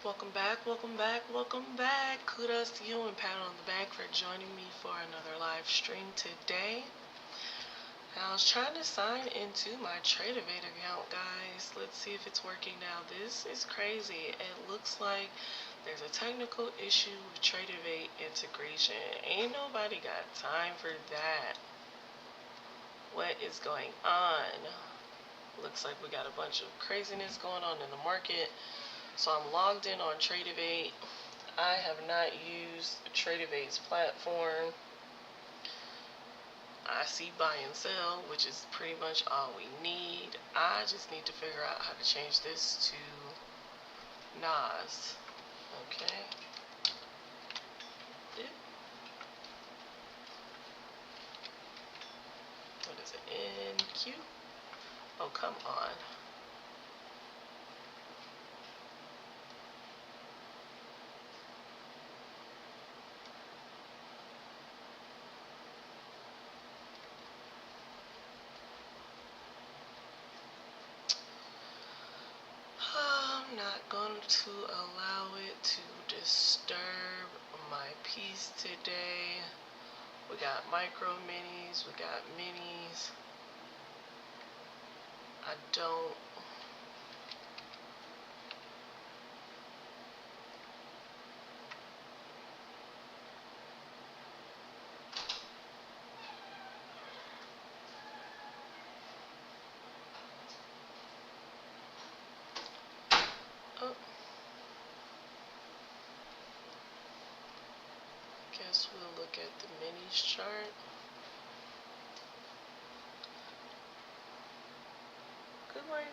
Welcome back, welcome back, welcome back. Kudos to you and pat on the back for joining me for another live stream today. I was trying to sign into my Tradeovate account, guys. Let's see if it's working now. This is crazy. It looks like there's a technical issue with Tradeovate integration. Ain't nobody got time for that. What is going on? Looks like we got a bunch of craziness going on in the market. So I'm logged in on Tradeovate. I have not used Tradeovate's platform. I see buy and sell, which is pretty much all we need. I just need to figure out how to change this to NAS. Okay. What is it? NQ? Oh, come on. I'm not going to allow it to disturb my peace today. We got micro minis, we got minis. I don't. Oh. Guess we'll look at the minis chart. Good morning.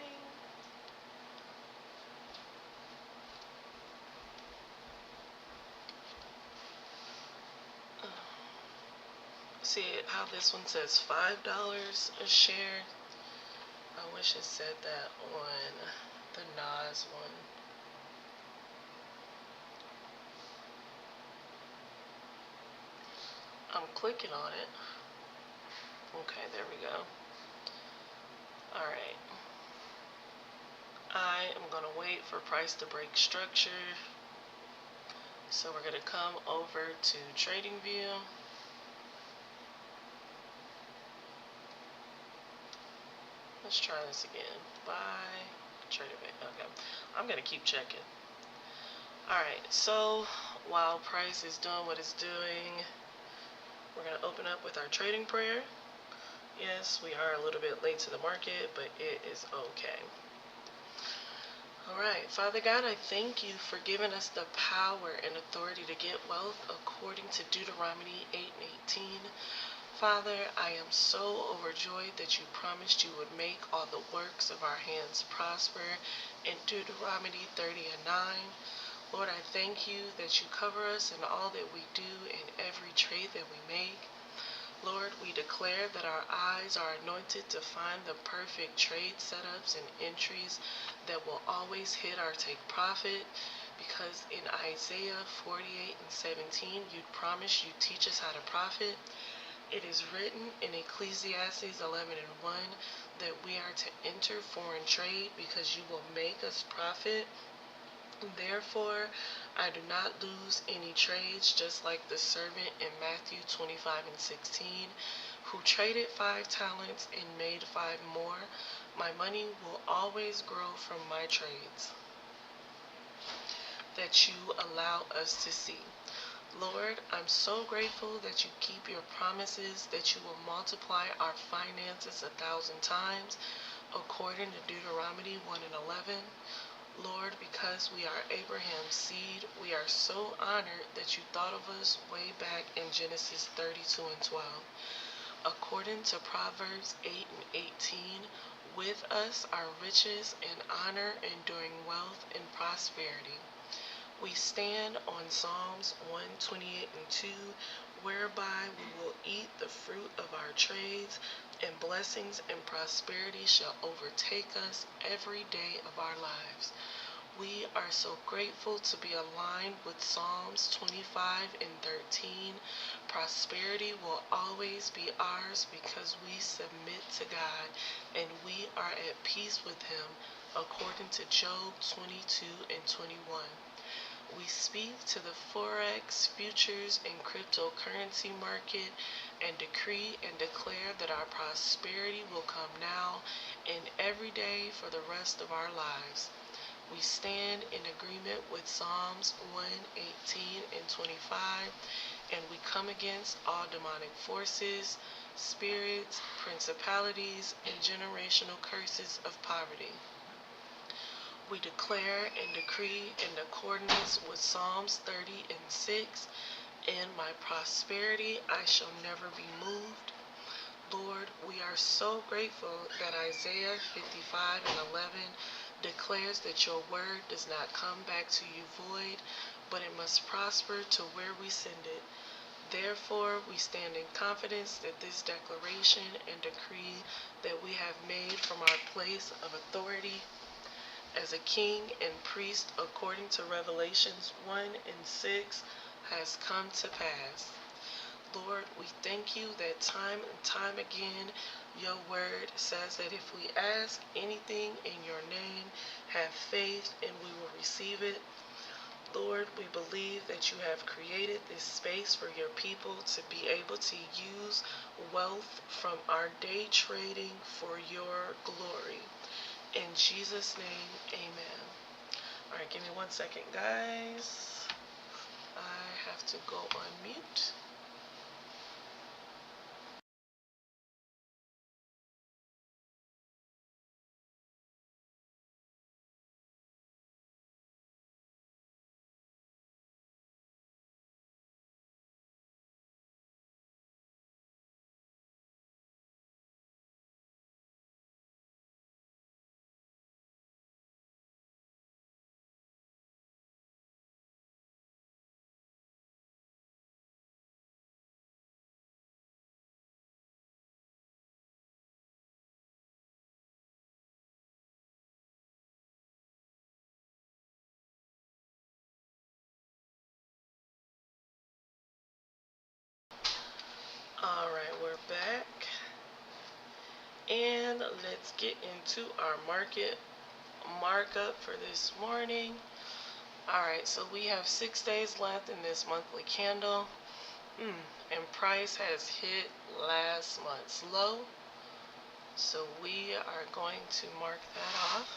See how this one says $5 a share? I wish it said that on the NAS one. I'm clicking on it. Okay, there we go. Alright. I am going to wait for price to break structure. So we're going to come over to TradingView. Let's try this again. Buy, Tradeovate. Okay, I'm going to keep checking. Alright, so while price is doing what it's doing, we're going to open up with our trading prayer. Yes, we are a little bit late to the market, but it is okay. Alright, Father God, I thank you for giving us the power and authority to get wealth according to Deuteronomy 8:18. Father, I am so overjoyed that you promised you would make all the works of our hands prosper in Deuteronomy 30:9. Lord, I thank you that you cover us in all that we do in every trade that we make. Lord, we declare that our eyes are anointed to find the perfect trade setups and entries that will always hit our take profit, because in Isaiah 48:17, you promise you teach us how to profit. It is written in Ecclesiastes 11:1 that we are to enter foreign trade because you will make us profit. Therefore, I do not lose any trades, just like the servant in Matthew 25:16, who traded 5 talents and made 5 more. My money will always grow from my trades that you allow us to see. Lord, I'm so grateful that you keep your promises, that you will multiply our finances 1,000 times, according to Deuteronomy 1:11. Lord, because we are Abraham's seed, we are so honored that you thought of us way back in Genesis 32:12. According to Proverbs 8:18, with us are riches and honor, enduring wealth and prosperity. We stand on Psalms 128:2, whereby we will eat the fruit of our trades, and blessings and prosperity shall overtake us every day of our lives. We are so grateful to be aligned with Psalms 25:13. Prosperity will always be ours because we submit to God and we are at peace with Him, according to Job 22:21. We speak to the Forex, futures, and cryptocurrency market and decree and declare that our prosperity will come now and every day for the rest of our lives. We stand in agreement with Psalms 1:18 and 25, and we come against all demonic forces, spirits, principalities, and generational curses of poverty. We declare and decree in accordance with Psalms 30:6, in my prosperity I shall never be moved. Lord, we are so grateful that Isaiah 55:11 declares that your word does not come back to you void, but it must prosper to where we send it. Therefore, we stand in confidence that this declaration and decree that we have made from our place of authority as a king and priest according to Revelations 1:6 has come to pass. Lord, we thank you that time and time again your word says that if we ask anything in your name, have faith and we will receive it. Lord, we believe that you have created this space for your people to be able to use wealth from our day trading for your glory. In Jesus' name, amen. All right, give me 1 second, guys. I have to go on mute. All right, we're back. And let's get into our market markup for this morning. Alright, so we have 6 days left in this monthly candle. And price has hit last month's low. So we are going to mark that off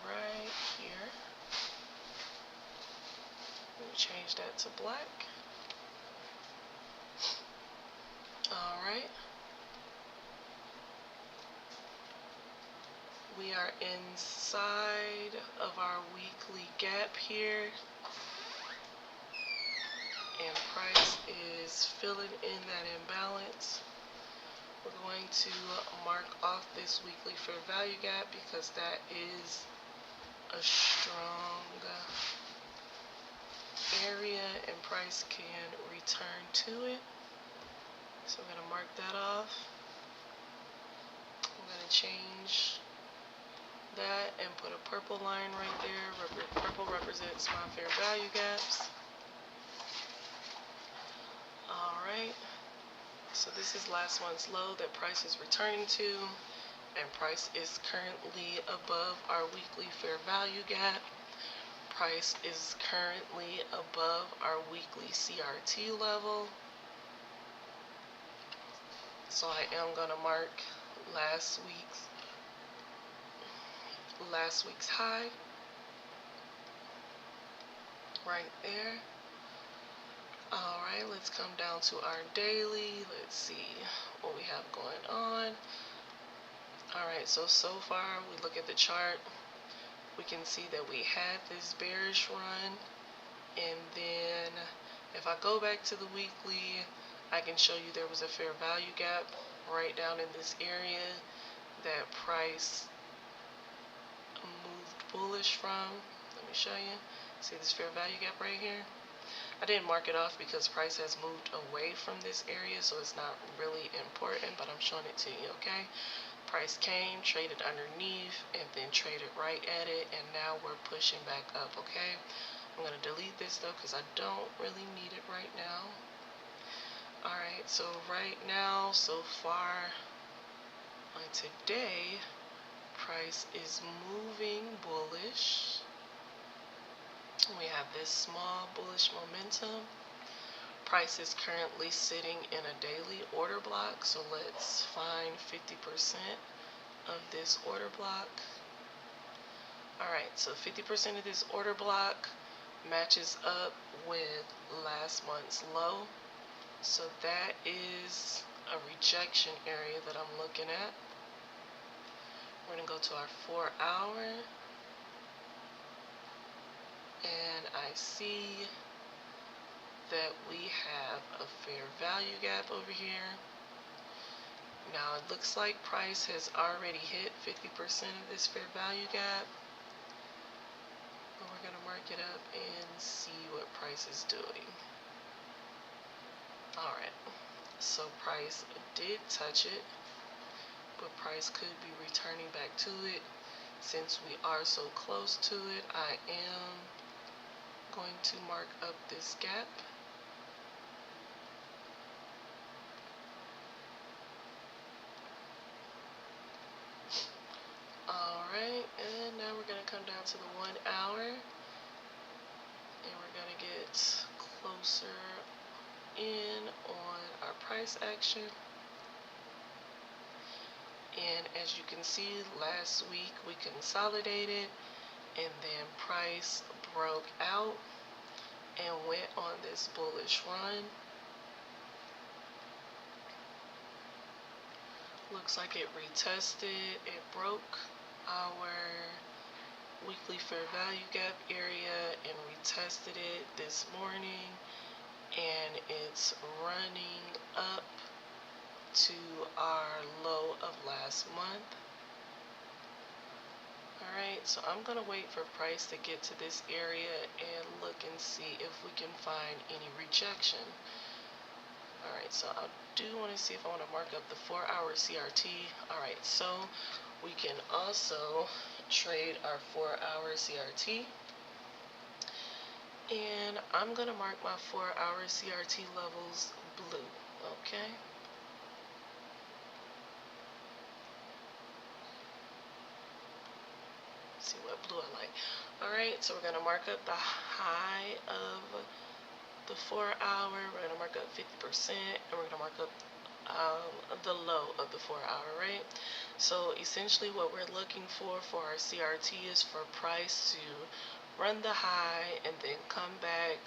right here. Let me change that to black. Alright. We are inside of our weekly gap here. And price is filling in that imbalance. We're going to mark off this weekly fair value gap because that is a strong area and price can return to it. So I'm going to mark that off. I'm going to change that and put a purple line right there. Purple represents my fair value gaps. Alright, so this is last month's low that price is returning to, and price is currently above our weekly fair value gap. Price is currently above our weekly CRT level. So I am going to mark last week's high right there. Alright, let's come down to our daily. Let's see what we have going on. Alright, so far we look at the chart. We can see that we had this bearish run. And then if I go back to the weekly, I can show you there was a fair value gap right down in this area that price moved bullish from. Let me show you. See this fair value gap right here? I didn't mark it off because price has moved away from this area, so it's not really important, but I'm showing it to you, okay? Price came, traded underneath, and then traded right at it, and now we're pushing back up, okay? I'm going to delete this, though, because I don't really need it right now. Alright, so right now, so far on today, price is moving bullish. this small bullish momentum. Price is currently sitting in a daily order block, so let's find 50% of this order block. Alright, so 50% of this order block matches up with last month's low. So that is a rejection area that I'm looking at. We're going to go to our 4-hour, and I see that we have a fair value gap over here. Now it looks like price has already hit 50% of this fair value gap. And we're going to mark it up and see what price is doing. Alright, so price did touch it, but price could be returning back to it. Since we are so close to it, I am going to mark up this gap. Alright, and now we're going to come down to the 1 hour, and we're going to get closer in on our price action. And as you can see, last week we consolidated, and then price broke out and went on this bullish run. Looks like it retested, it broke our weekly fair value gap area and retested it this morning, and it's running up to our low of last month. Alright, so I'm going to wait for price to get to this area and look and see if we can find any rejection. Alright, so I do want to see if I want to mark up the 4-hour CRT. Alright, so we can also trade our 4-hour CRT. And I'm going to mark my 4-hour CRT levels blue, okay? See what blue I like. Alright, so we're going to mark up the high of the 4-hour, we're going to mark up 50%, and we're going to mark up the low of the 4-hour, right? So essentially what we're looking for our CRT is for price to run the high and then come back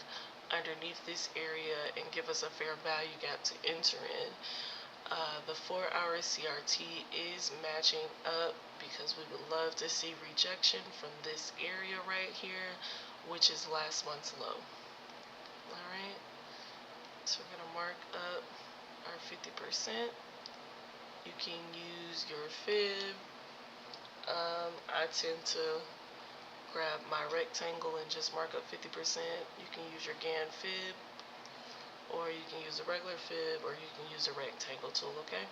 underneath this area and give us a fair value gap to enter in. The 4-hour CRT is matching up because we would love to see rejection from this area right here, which is last month's low. Alright, so we're going to mark up our 50%. You can use your fib. I tend to grab my rectangle and just mark up 50%. You can use your Gann fib, or you can use a regular fib, or you can use a rectangle tool, okay?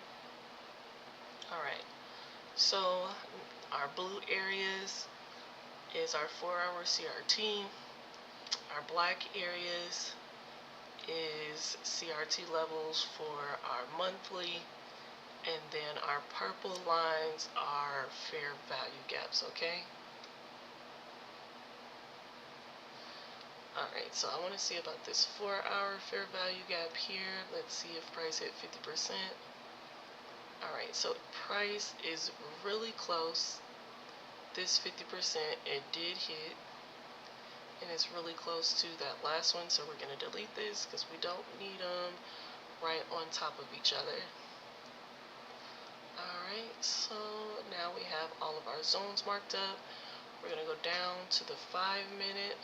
Alright, so our blue areas is our 4-hour CRT. Our black areas is CRT levels for our monthly, and then our purple lines are fair value gaps, okay? Alright, so I want to see about this 4-hour fair value gap here. Let's see if price hit 50%. Alright, so price is really close. This 50% it did hit, and it's really close to that last one, so we're going to delete this because we don't need them right on top of each other. Alright, so now we have all of our zones marked up. We're going to go down to the 5-minute.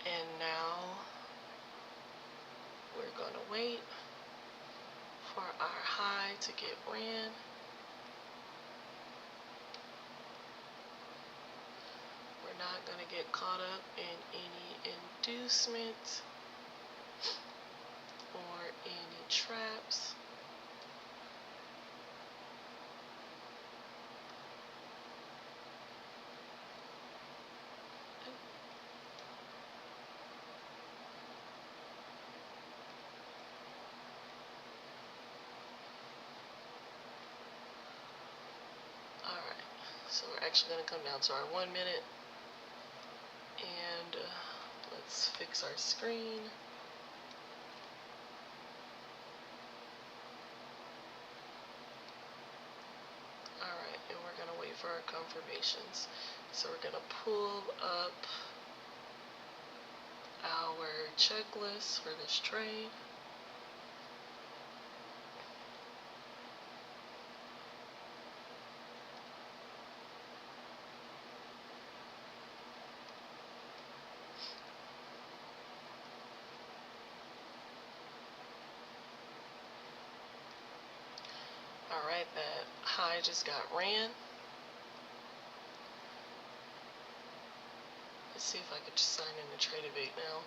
And now we're going to wait for our high to get ran. We're not going to get caught up in any inducement or any traps. Alright, So we're actually going to come down to our 1 minute, and let's fix our screen. Alright, and we're going to wait for our confirmations. So we're going to pull up our checklist for this trade. Alright, that high just got ran. Let's see if I could just sign in to Tradevate now.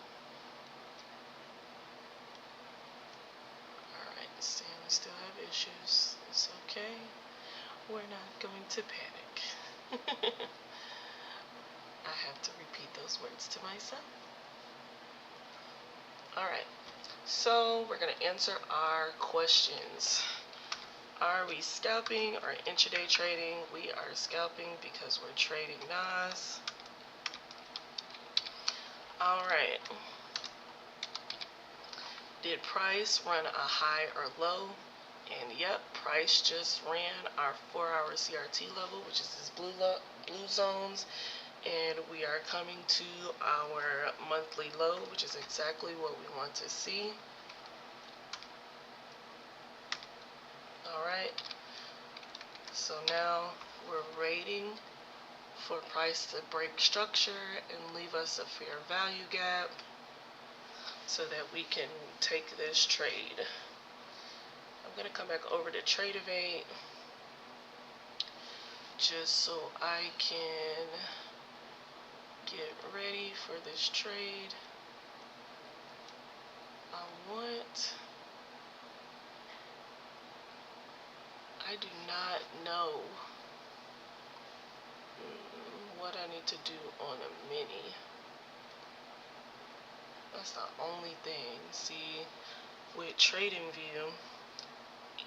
Alright, see, we still have issues. It's okay. We're not going to panic. I have to repeat those words to myself. Alright, so we're going to answer our questions. Are we scalping or intraday trading? We are scalping because we're trading NAS. Alright. Did price run a high or low? And yep, price just ran our 4-hour CRT level, which is this blue zones. And we are coming to our monthly low, which is exactly what we want to see. Alright, so now we're waiting for price to break structure and leave us a fair value gap so that we can take this trade. I'm going to come back over to Tradevate just so I can get ready for this trade. I do not know what I need to do on a mini. That's the only thing. See, with TradingView,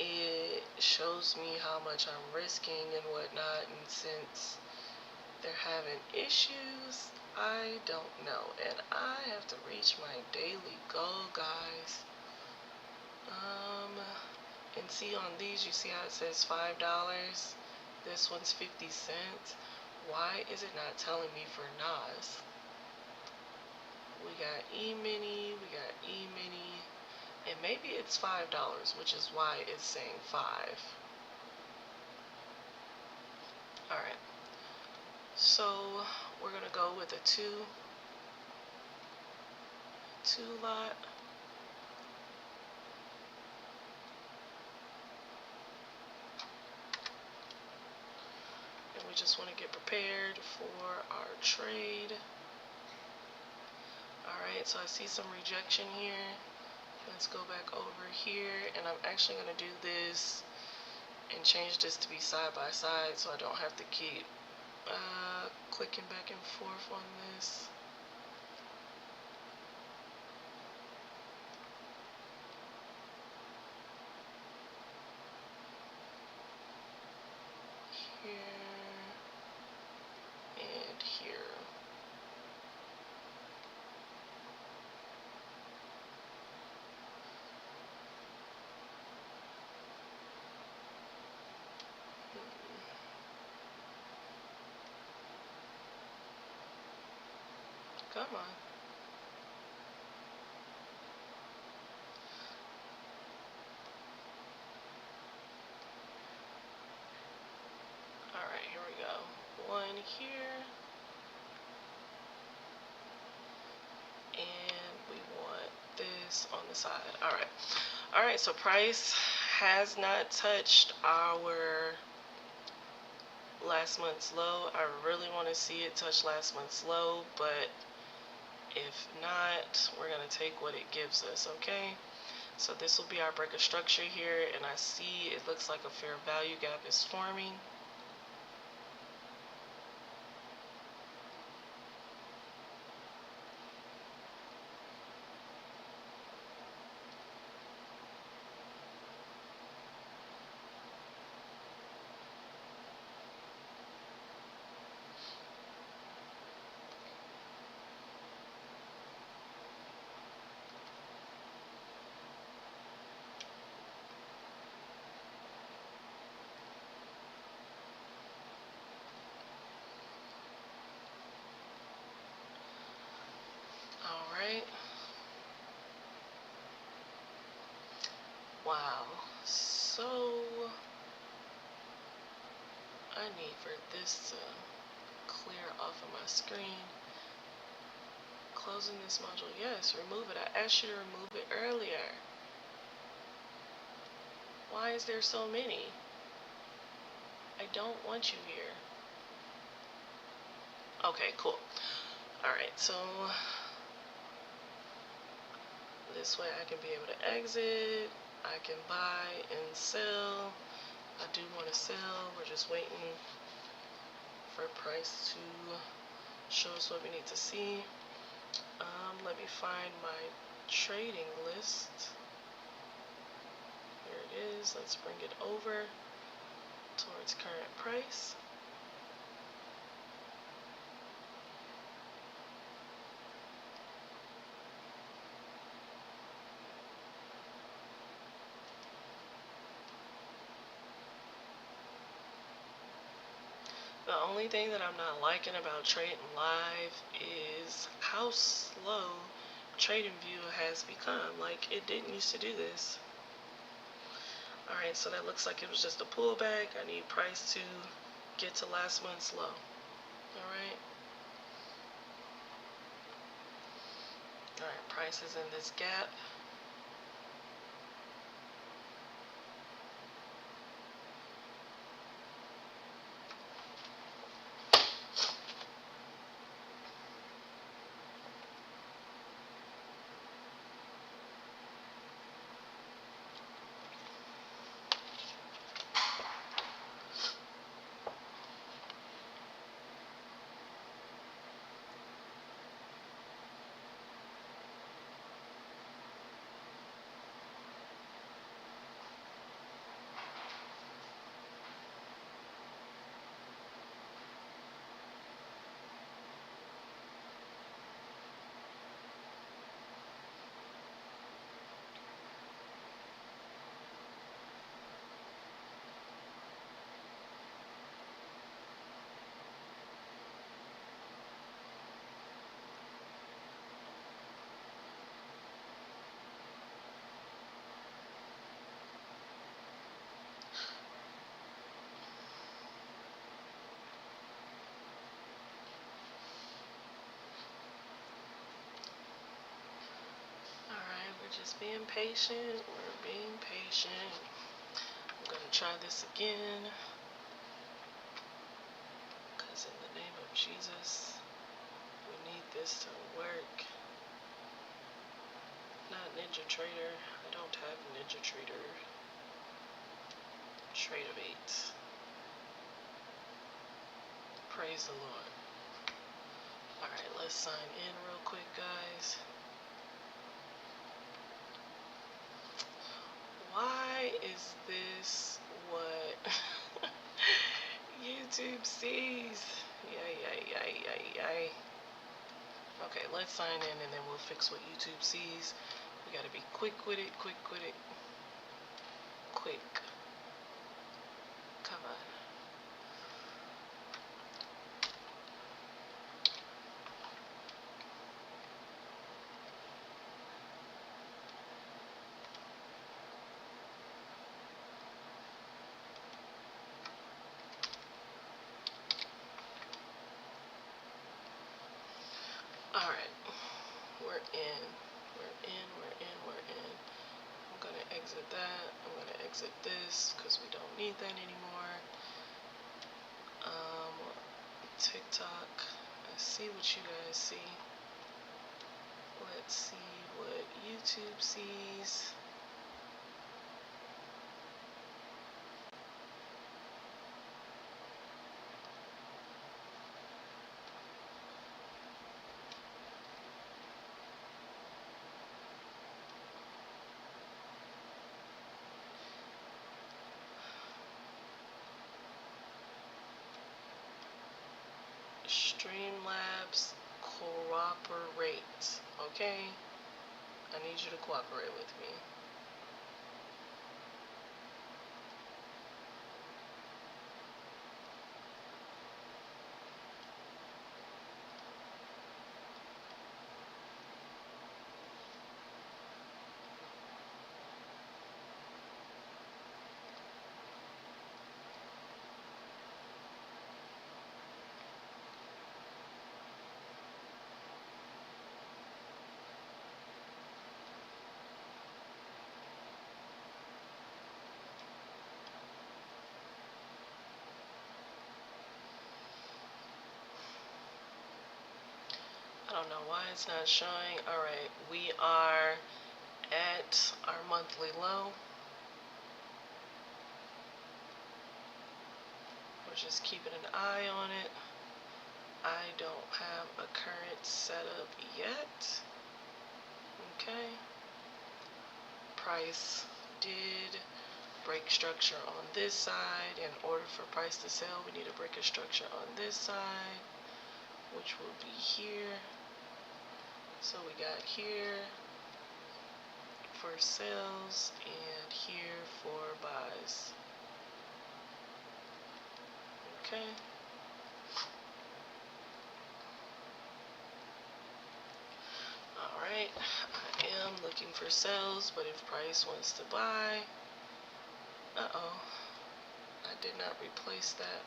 it shows me how much I'm risking and whatnot, and since they're having issues, I don't know, and I have to reach my daily goal, guys. And see, on these, you see how it says $5? This one's 50 cents. Why is it not telling me for NAS? We got E-mini, and maybe it's $5, which is why it's saying 5. Alright, so we're gonna go with a two lot. And we just want to get prepared for our trade. Alright, so I see some rejection here. Let's go back over here, and I'm actually going to do this and change this to be side by side so I don't have to keep clicking back and forth on this. Here and here. Come on. Alright, here we go. One here. And we want this on the side. Alright, so price has not touched our last month's low. I really want to see it touch last month's low, but if not, we're going to take what it gives us, okay? So this will be our break of structure here, and I see it looks like a fair value gap is forming. Wow. So I need for this to clear off of my screen. Closing this module. Yes, remove it. I asked you to remove it earlier. Why is there so many? I don't want you here. Okay, cool. Alright, so this way I can be able to exit. I can buy and sell. I do want to sell. We're just waiting for price to show us what we need to see. Let me find my trading list. Here it is. Let's bring it over towards current price. The only thing that I'm not liking about trading live is how slow TradingView has become. Like, it didn't used to do this. Alright, so that looks like it was just a pullback. I need price to get to last month's low. Alright. Alright, price is in this gap. Alright, we're just being patient. We're being patient. I'm going to try this again. Because in the name of Jesus, we need this to work. Not NinjaTrader. I don't have NinjaTrader. Tradeovate. Praise the Lord. Alright, let's sign in real quick, guys. Why is this what YouTube sees? Yay. Okay, let's sign in and then we'll fix what YouTube sees. We gotta be quick with it. Quick. Come on. Alright, we're in. I'm gonna exit that. I'm gonna exit this because we don't need that anymore. TikTok. Let's see what you guys see. Let's see what YouTube sees. Streamlabs, cooperate. Okay? I need you to cooperate with me. don't know why it's not showing. Alright, we are at our monthly low. We're just keeping an eye on it. I don't have a current setup yet. Okay. Price did break structure on this side. In order for price to sell, we need to break a structure on this side, which will be here. So we got here for sales and here for buys. Okay. Alright, I am looking for sales, but if price wants to buy, I did not replace that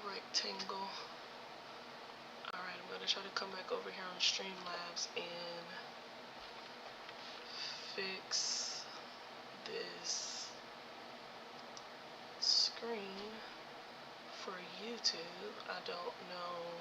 rectangle. Alright, I'm going to try to come back over here on Streamlabs and fix this screen for YouTube. I don't know.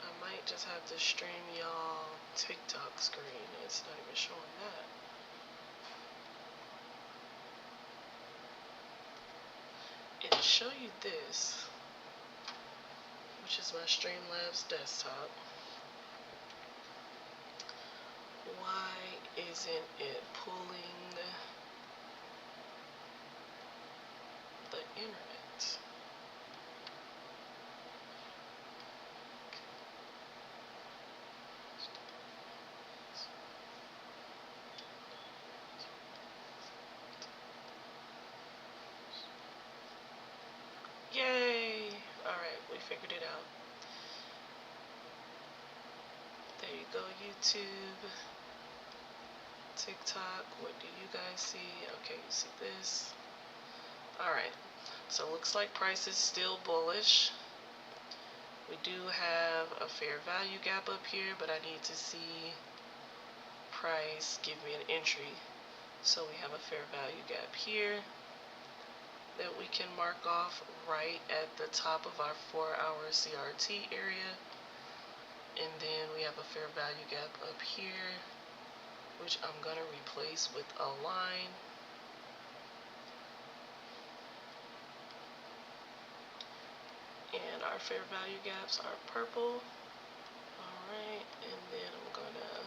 I might just have to stream y'all TikTok screen. It's not even showing that. It'll show you this, which is my Streamlabs desktop. Why isn't it pulling the internet? Yay! Alright, we figured it out. There you go, YouTube. TikTok, what do you guys see? Okay, you see this. Alright, so looks like price is still bullish. We do have a fair value gap up here, but I need to see price give me an entry. So we have a fair value gap here that we can mark off right at the top of our 4-hour CRT area. And then we have a fair value gap up here, which I'm going to replace with a line. And our fair value gaps are purple. Alright, and then I'm going to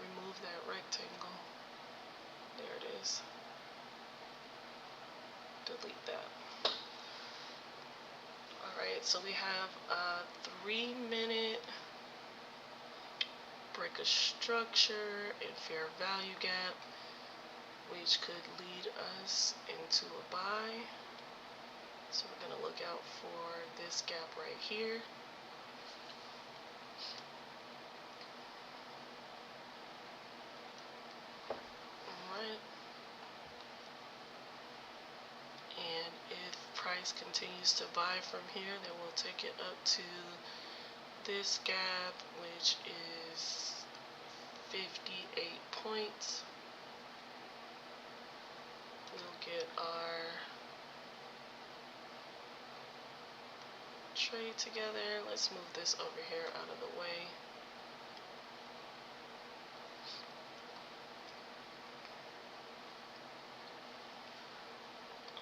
remove that rectangle. There it is. Delete that. Alright, so we have a 3-minute break of structure and fair value gap, which could lead us into a buy. So we're going to look out for this gap right here. Alright. And if price continues to buy from here, then we'll take it up to this gap, which is 58 points. We'll get our trade together. Let's move this over here out of the way.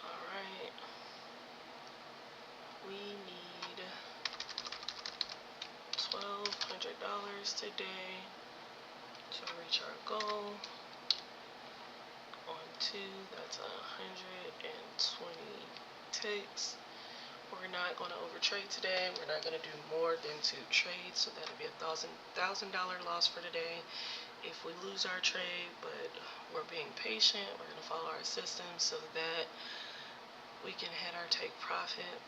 Alright. We need $1,200 today to reach our goal. On 2, that's 120 ticks. We're not going to overtrade today. We're not going to do more than 2 trades, so that'll be $1,000 loss for today if we lose our trade. But we're being patient. We're going to follow our system so that we can hit our take profit.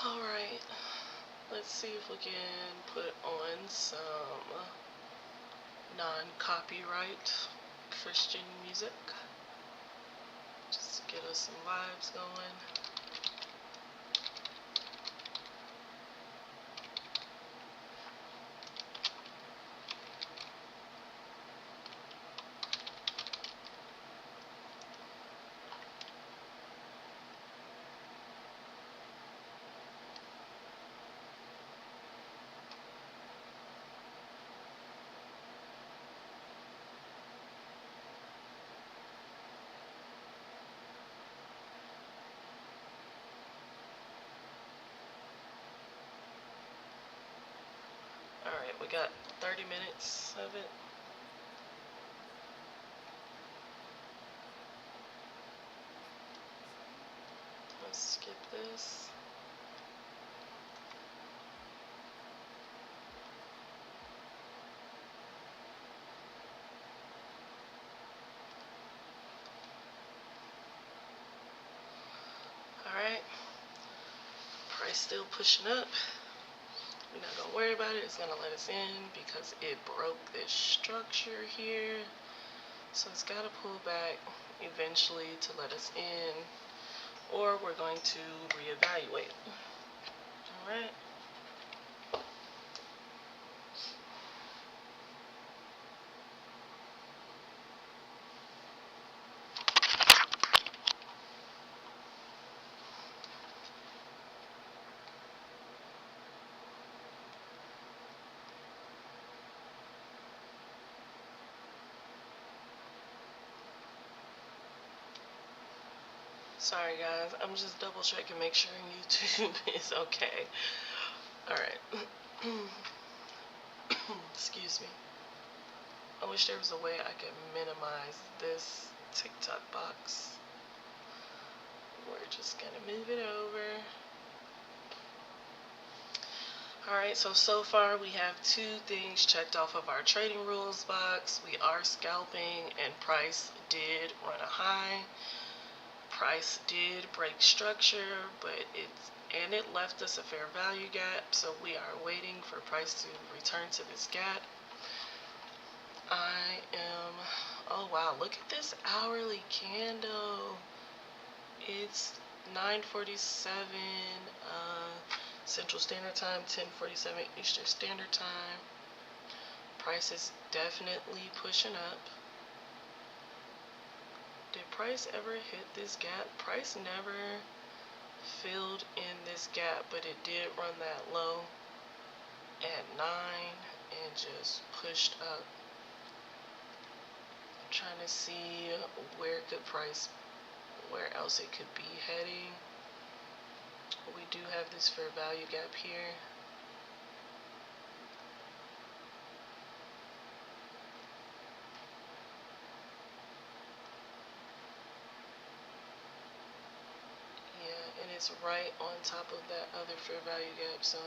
Alright, let's see if we can put on some non-copyright Christian music. Just get us some vibes going. Alright, we got 30 minutes of it. Let's skip this. Alright, price still pushing up. We're not gonna worry about it. It's gonna let us in because it broke this structure here. So it's gotta pull back eventually to let us in, or we're going to reevaluate. Alright. Sorry guys, I'm just double checking, make sure YouTube is okay. Alright. Excuse me. I wish there was a way I could minimize this TikTok box. We're just gonna move it over. Alright, so far we have 2 things checked off of our trading rules box. We are scalping and price did run a high. Price did break structure, but it left us a fair value gap, so we are waiting for price to return to this gap. Oh wow, look at this hourly candle. It's 9:47 Central Standard Time, 10:47 Eastern Standard Time. Price is definitely pushing up. Did price ever hit this gap? Price never filled in this gap, but it did run that low at 9 and just pushed up. I'm trying to see where else it could be heading. We do have this fair value gap here. Yeah, and it's right on top of that other fair value gap, so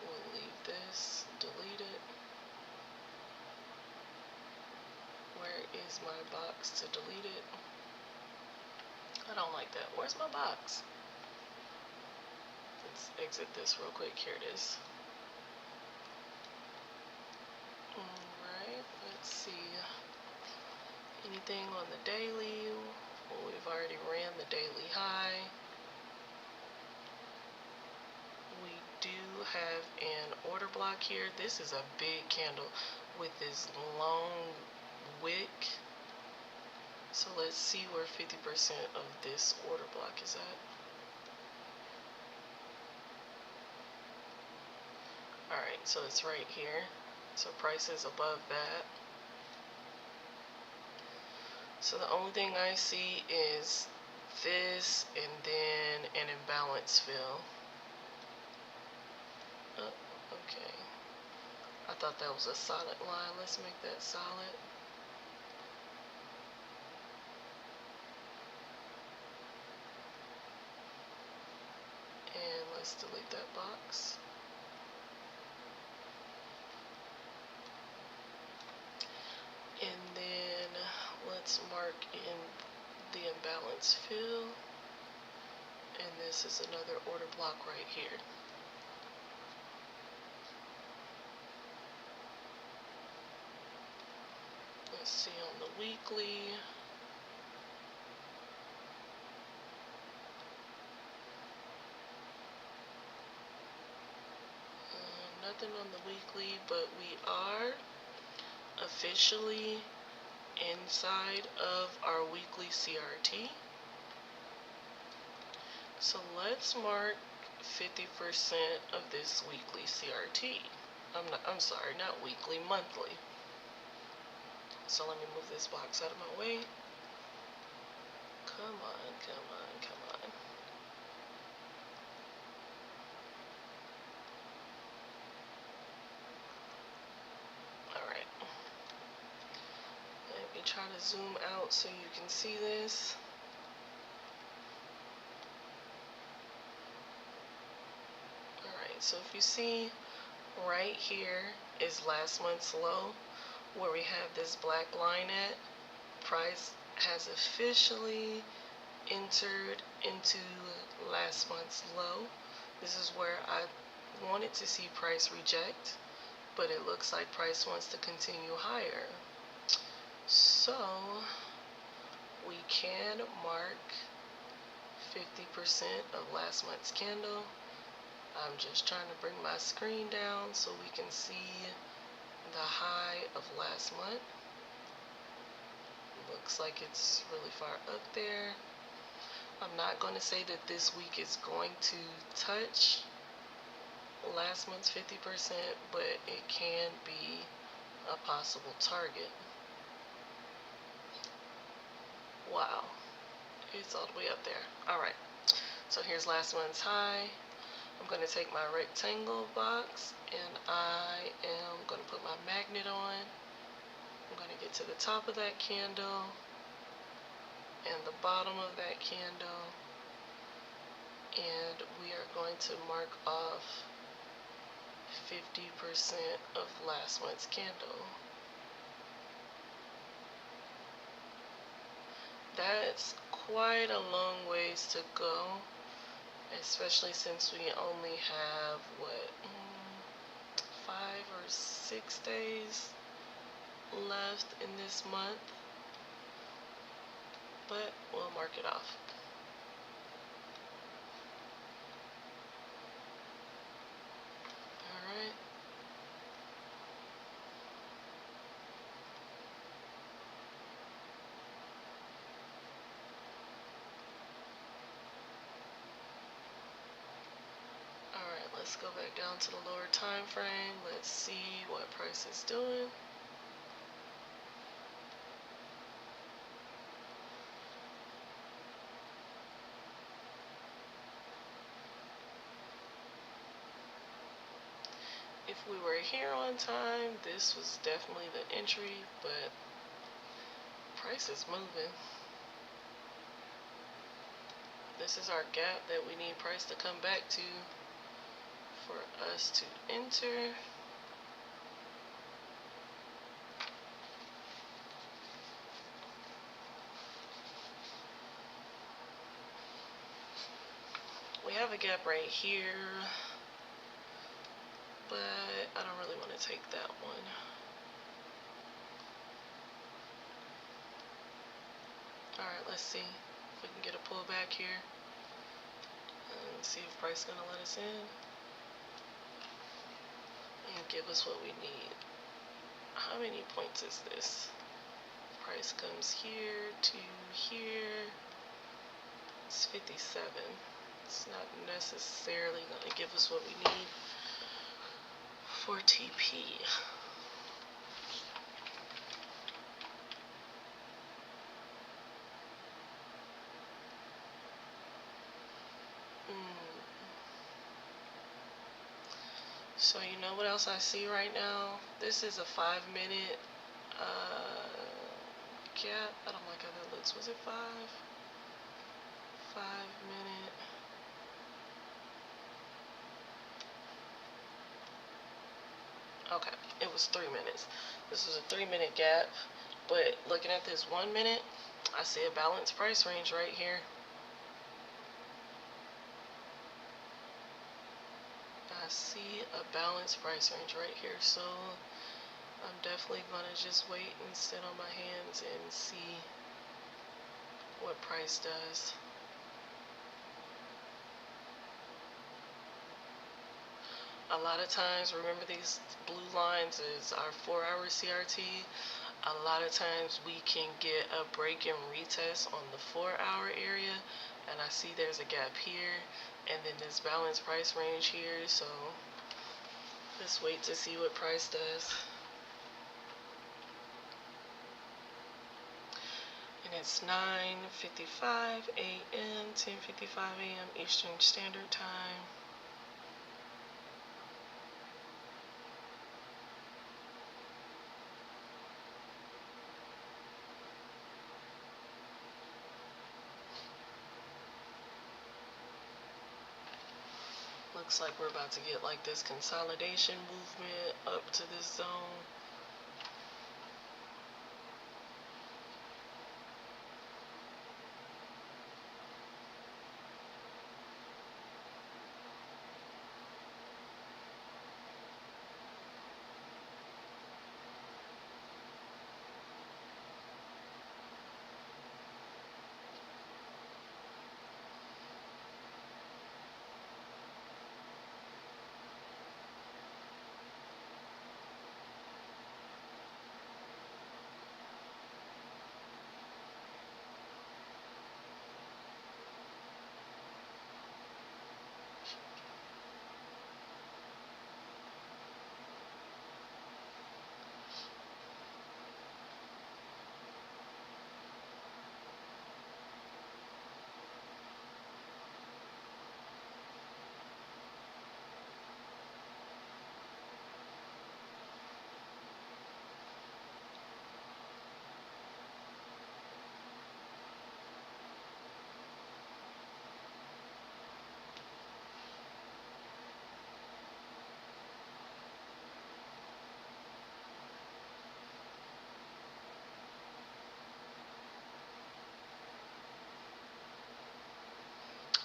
we'll leave this, delete it. Where is my box to delete it? I don't like that. Where's my box? Let's exit this real quick. Here it is. Alright, let's see. Anything on the daily? Well, we've already ran the daily high. We do have an order block here. This is a big candle with this long wick. So let's see where 50% of this order block is at. Alright, so it's right here. So price is above that. So the only thing I see is this and then an imbalance fill. Oh, okay. I thought that was a solid line. Let's make that solid. And let's delete that box. And then let's mark in the imbalance fill. this is another order block right here. Let's see on the weekly. Nothing on the weekly, but we are officially inside of our weekly CRT. So let's mark 50% of this weekly CRT. I'm sorry, not weekly, monthly. So let me move this box out of my way. Come on, come on, come on. Alright. Let me try to zoom out so you can see this. Alright, so if you see right here is last month's low, where we have this black line at. Price has officially entered into last month's low. This is where I wanted to see price reject, but it looks like price wants to continue higher. So we can mark 50% of last month's candle. I'm just trying to bring my screen down so we can see the high of last month. Looks like it's really far up there. I'm not going to say that this week is going to touch last month's 50%, but it can be a possible target. Wow, it's all the way up there. Alright, so here's last month's high. I'm going to take my rectangle box and I am going to put my magnet on. I'm going to get to the top of that candle and the bottom of that candle, and we are going to mark off 50% of last month's candle. That's quite a long ways to go, especially since we only have, what, 5 or 6 days left in this month, but we'll mark it off. Alright. Alright, let's go back down to the lower time frame. Let's see what price is doing. If we were here on time, this was definitely the entry, but price is moving. This is our gap that we need price to come back to for us to enter. We have a gap right here, but I don't really want to take that one. Alright, let's see if we can get a pullback here and see if price is going to let us in and give us what we need. How many points is this? Price comes here to here. It's 57. It's not necessarily going to give us what we need for TP. So you know what else I see right now? This is a 5-minute gap. I don't like how that looks. Was it 5? 5-minute. Okay, it was 3 minutes. This is a 3-minute gap, but looking at this 1 minute, I see a balanced price range right here. see a balanced price range right here, so I'm definitely gonna just wait and sit on my hands and see what price does. A lot of times, remember these blue lines is our 4-hour CRT. A lot of times we can get a break and retest on the 4-hour area, and I see there's a gap here, and then this balanced price range here, so just wait to see what price does. And it's 9:55 a.m., 10:55 a.m. Eastern Standard Time. Looks like we're about to get like this consolidation movement up to this zone.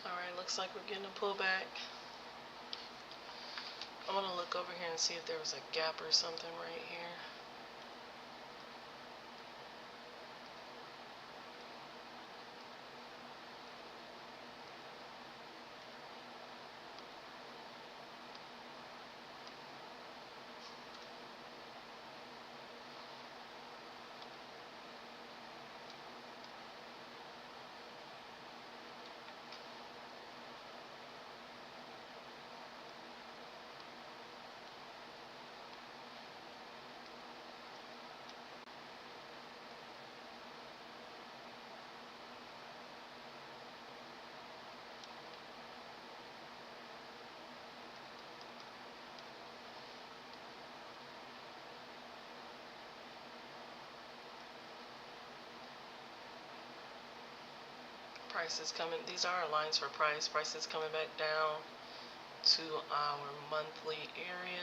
Alright, looks like we're getting a pullback. I'm gonna look over here and see if there was a gap or something right here. Price is coming, these are our lines for price. Price is coming back down to our monthly area.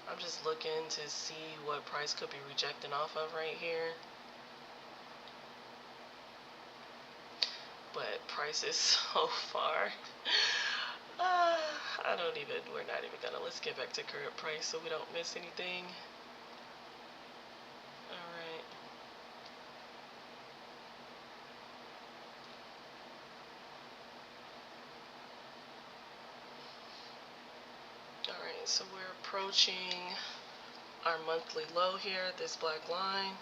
I'm just looking to see what price could be rejecting off of right here. But price is so far. We're not even gonna, let's get back to current price so we don't miss anything. Alright. Alright, so we're approaching our monthly low here, this black line.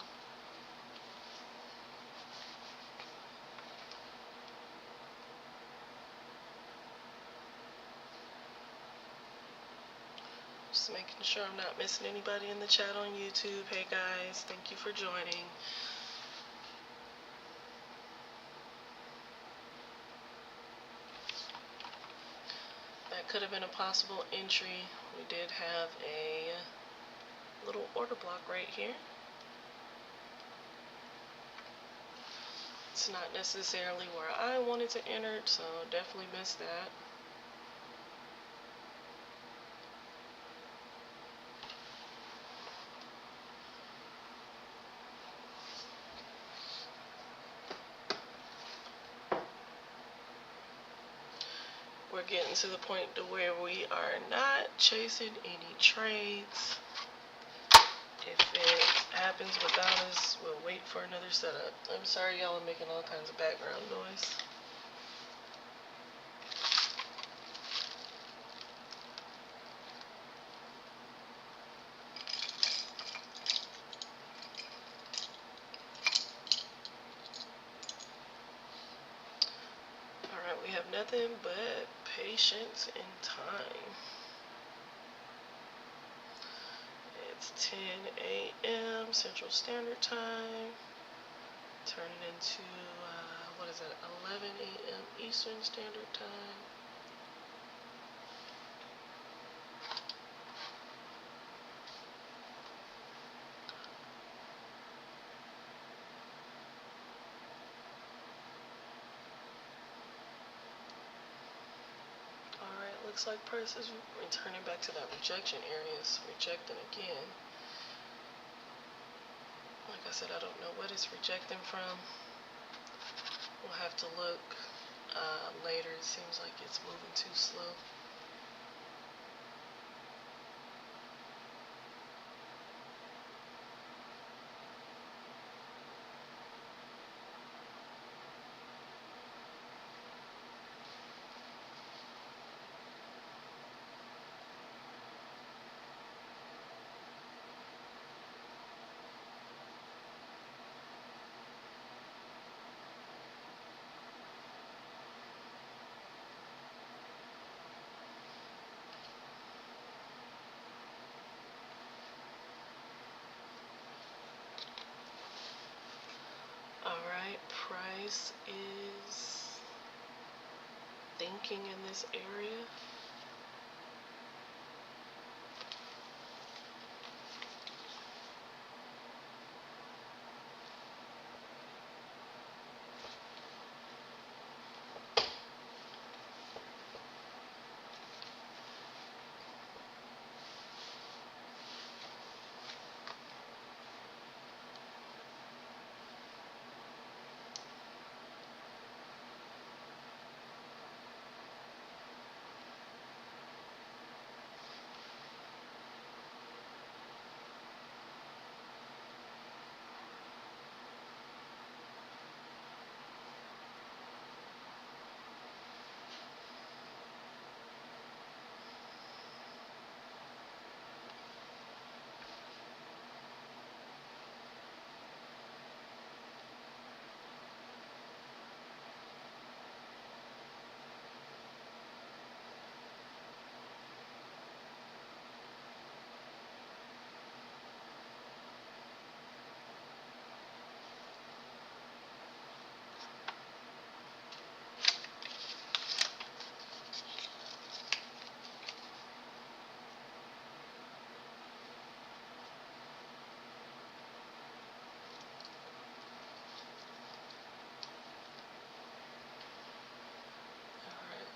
Just making sure I'm not missing anybody in the chat on YouTube. Hey guys, thank you for joining. That could have been a possible entry. We did have a little order block right here. It's not necessarily where I wanted to enter, so definitely missed that. we're getting to the point to where we are not chasing any trades. If it happens without us, we'll wait for another setup. I'm sorry y'all are making all kinds of background noise. Alright, we have nothing but patience and time. It's 10 a.m. Central Standard Time. Turning into, what is that, 11 a.m. Eastern Standard Time. Alright, looks like price is returning back to that rejection area. It's rejecting again. Like I said, I don't know what it's rejecting from. We'll have to look later. It seems like it's moving too slow. Alright, price is thinking in this area.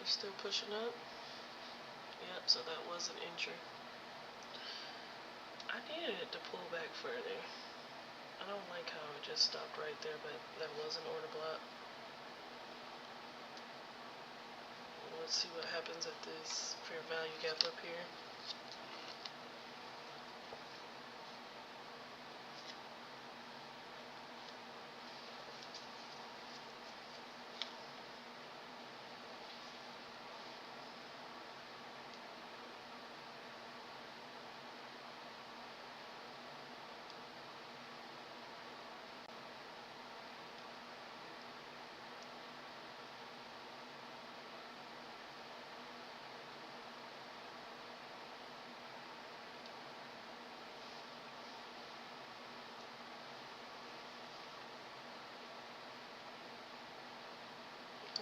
They're still pushing up. Yep, so that was an entry. I needed it to pull back further. I don't like how it just stopped right there, but that was an order block. Let's see what happens at this fair value gap up here.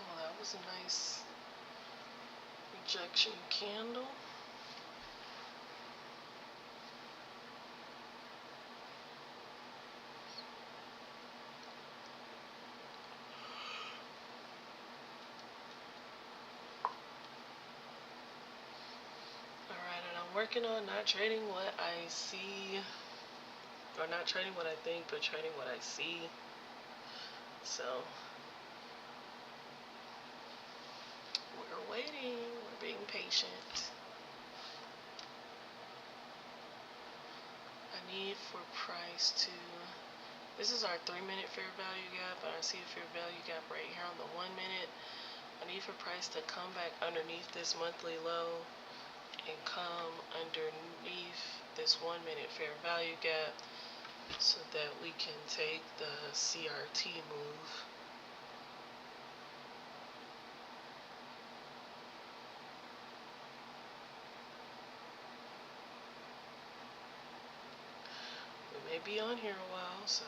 Oh, that was a nice rejection candle. Alright, and I'm working on not trading what I see, or not trading what I think, but trading what I see. So we're waiting. patient. I need for price to, this is our 3-minute fair value gap, and I see a fair value gap right here on the 1 minute. I need for price to come back underneath this monthly low and come underneath this 1 minute fair value gap so that we can take the CRT move. We may be on here a while, so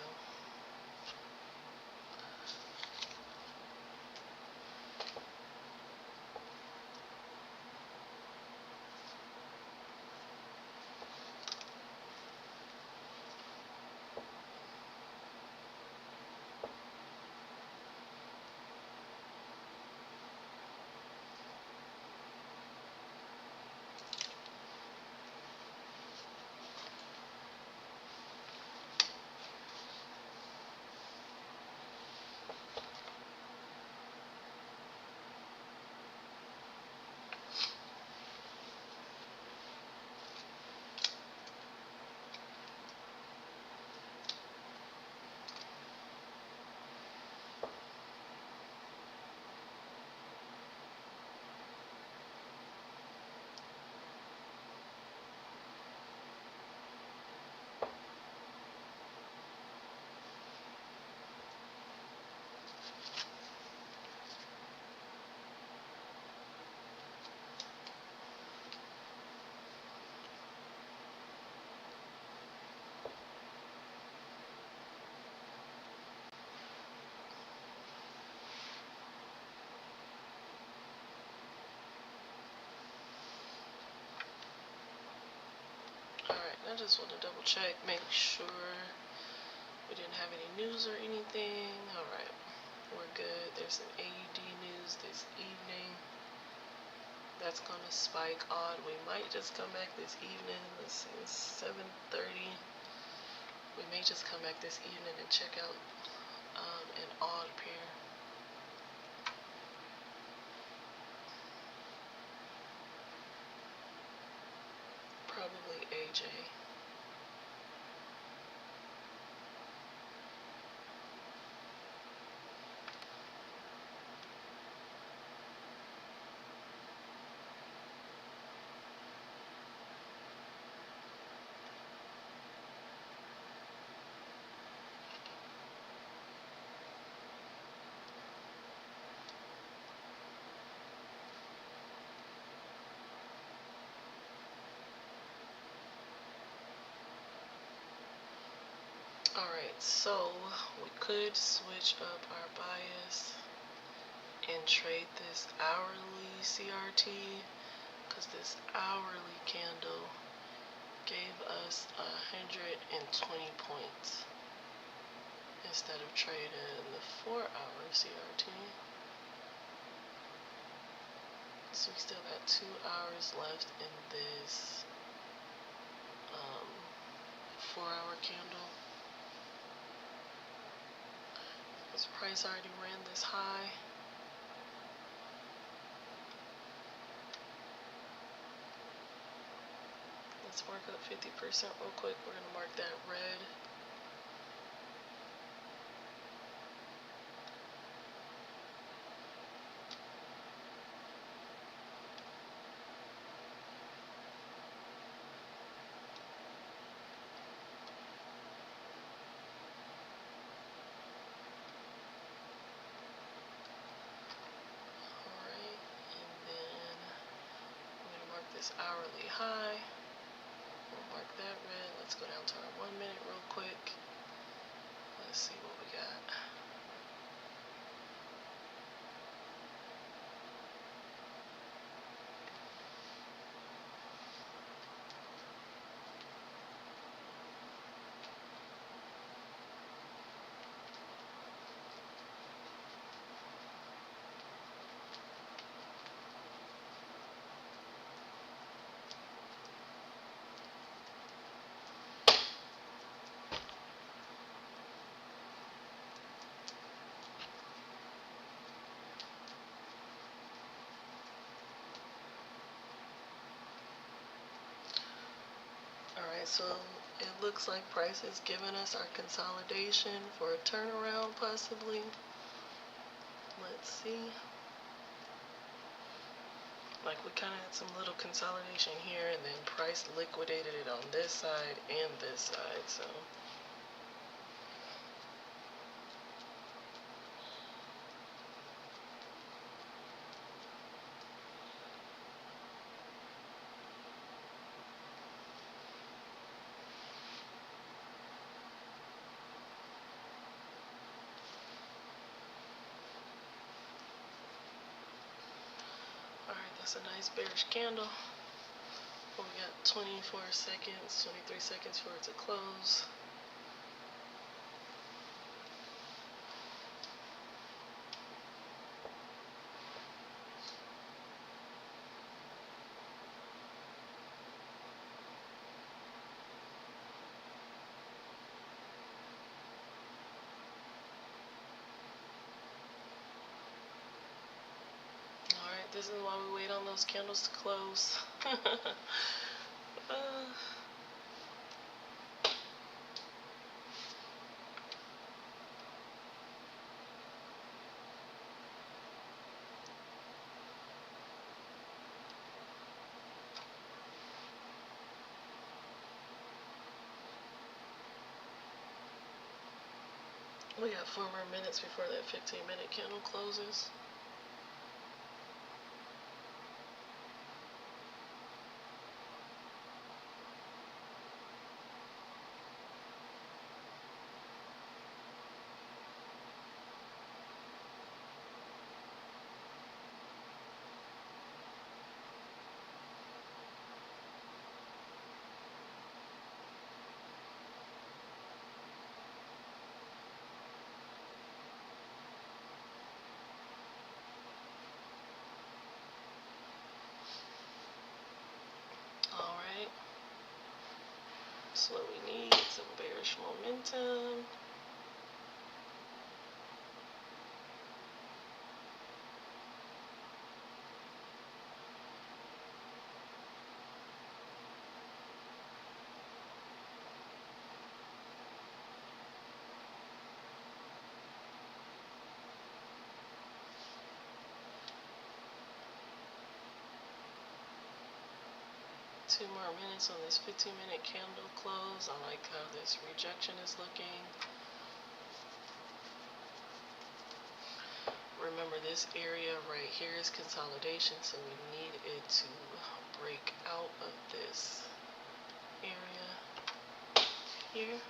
alright, I just want to double check, make sure we didn't have any news or anything. Alright, we're good. There's some AUD news this evening. That's gonna spike odd. We might just come back this evening. Let's see, it's 7:30. We may just come back this evening and check out an odd pair. Probably AJ. Alright, so we could switch up our bias and trade this hourly CRT, because this hourly candle gave us 120 points instead of trading the 4-hour CRT. So we still got 2 hours left in this 4-hour candle. This price already ran this high. Let's mark up 50% real quick. We're going to mark that red. This hourly high. We'll mark that red. Let's go down to our 1 minute real quick. Let's see what we got. So it looks like price is giving us our consolidation for a turnaround possibly. Let's see. Like we kind of had some little consolidation here, and then price liquidated it on this side and this side. So alright, that's a nice bearish candle. We got 24 seconds, 23 seconds for it to close. Alright, this is why we wait on those candles to close. We got 4 more minutes before that 15-minute candle closes. Alright, that's what we need, some bearish momentum. Two more minutes on this 15-minute candle close. I like how this rejection is looking. Remember, this area right here is consolidation, so we need it to break out of this area here.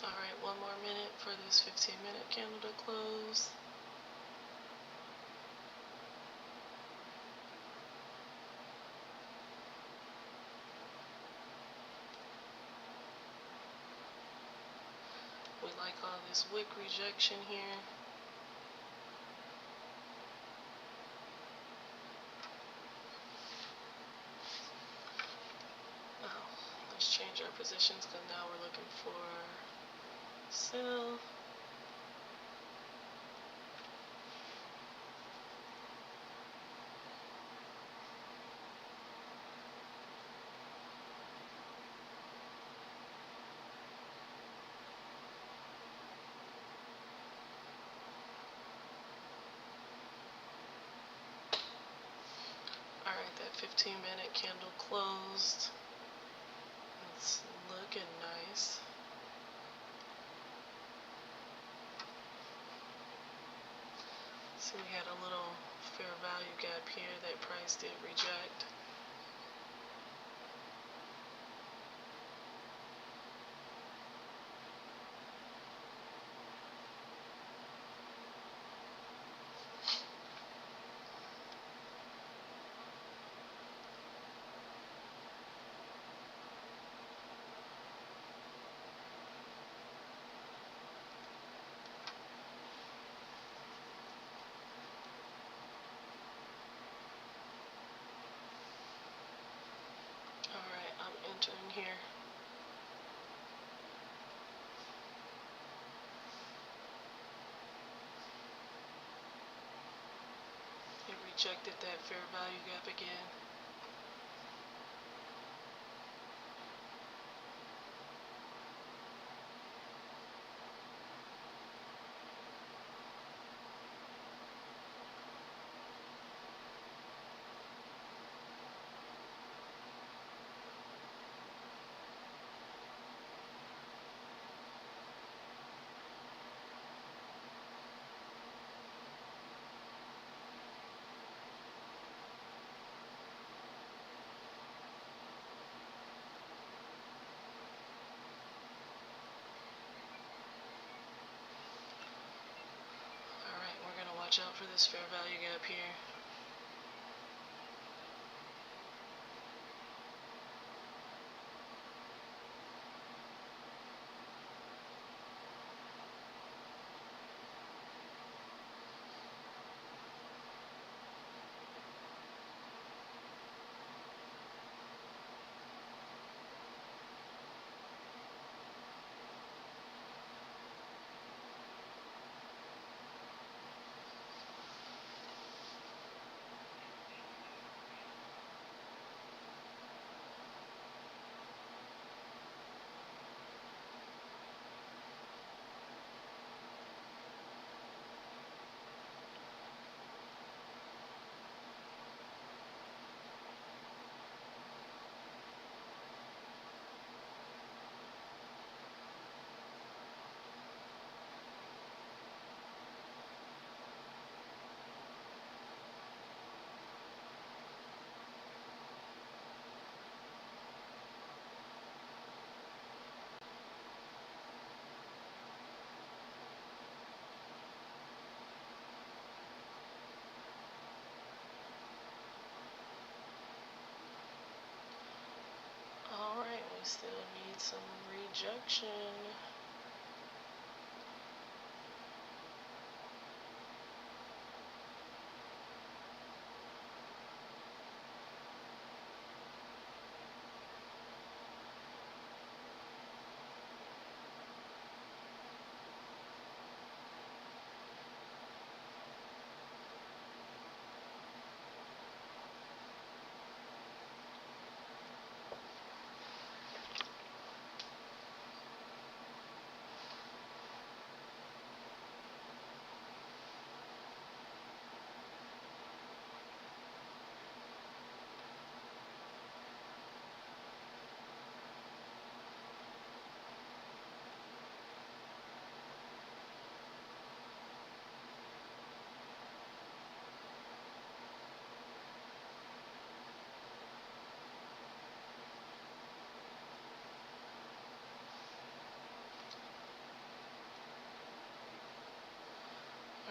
Alright, 1 more minute for this 15-minute candle to close. We like all this wick rejection here. Oh, let's change our positions because now we're looking for sell. that 15-minute candle closed. It's looking nice. So we had a little fair value gap here that price did reject. Alright, I'm entering here. It rejected that fair value gap again. Alright, we're going to watch out for this fair value gap here. Alright, we still need some rejection.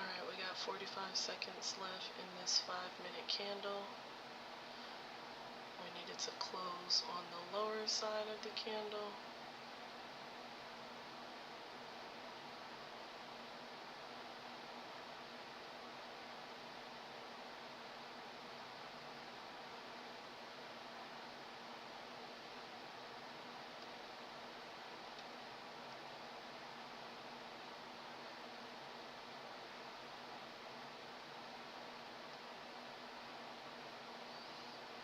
Alright, we got 45 seconds left in this 5-minute candle. We needed to close on the lower side of the candle.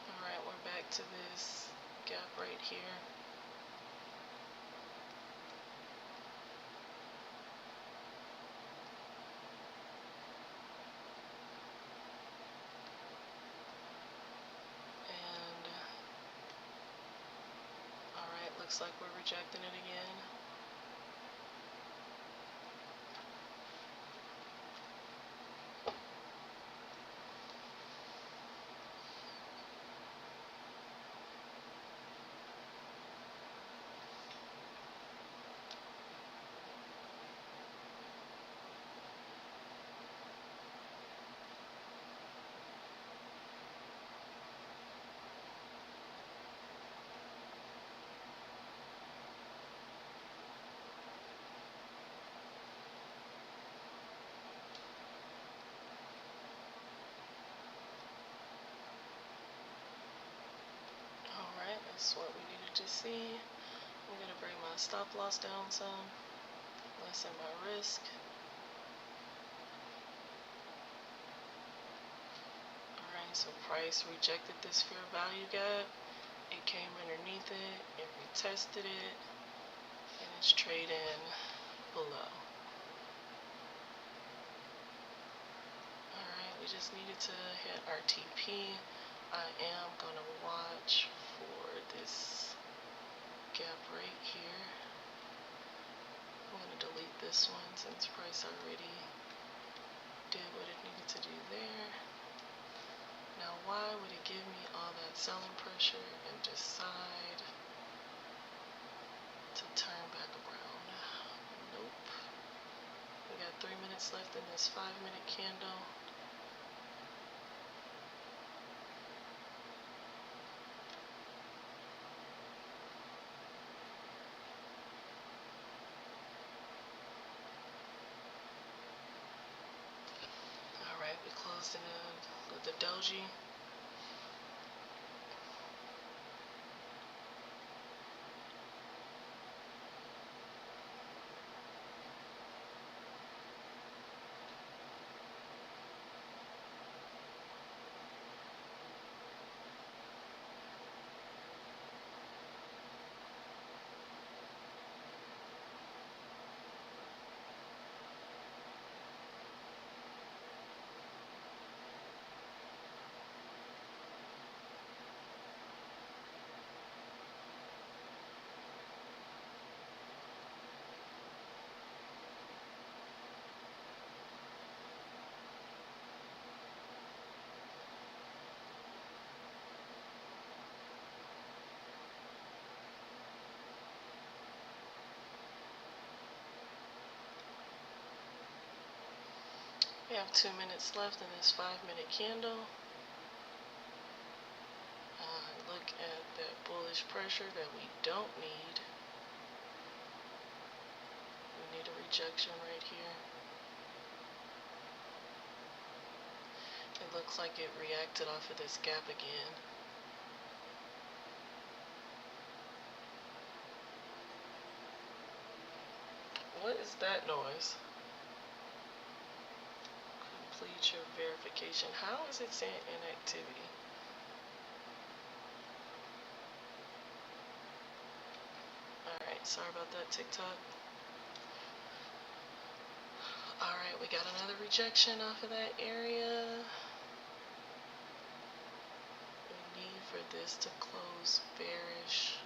Alright, we're back to this gap right here. Looks like we're rejecting it again. Alright, that's what we needed to see. I'm going to bring my stop loss down some, lessen my risk. Alright, so price rejected this fair value gap. It came underneath it, it retested it, and it's trading below. Alright, we just needed to hit our TP. I am going to watch for this gap right here. I'm going to delete this one since price already did what it needed to do there. Now why would it give me all that selling pressure and decide to turn back around? Nope. We got 3 minutes left in this 5-minute candle. Alright, we closed in with the doji. We have 2 minutes left in this 5-minute candle. Look at that bullish pressure that we don't need. We need a rejection right here. It looks like it reacted off of this gap again. What is that noise? Complete your verification. How is it saying inactivity? Alright, sorry about that, TikTok. Alright, we got another rejection off of that area. We need for this to close bearish.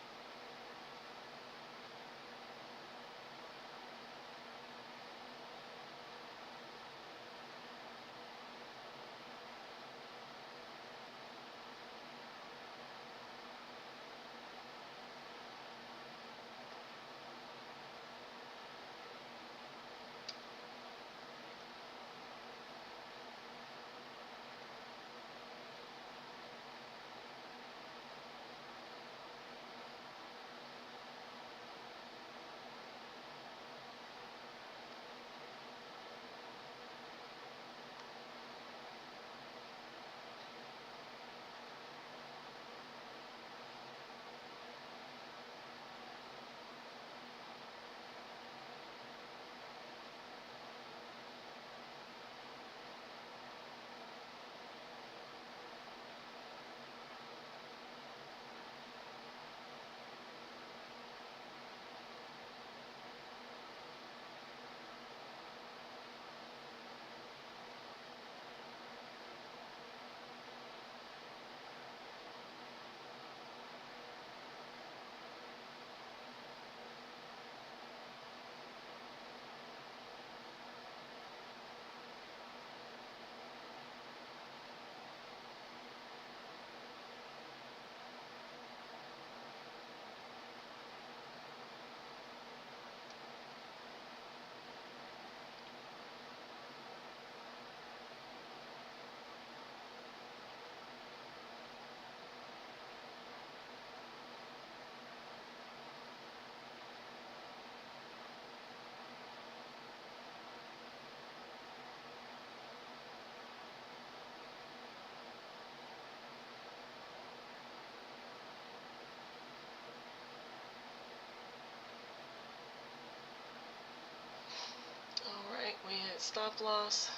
stop loss.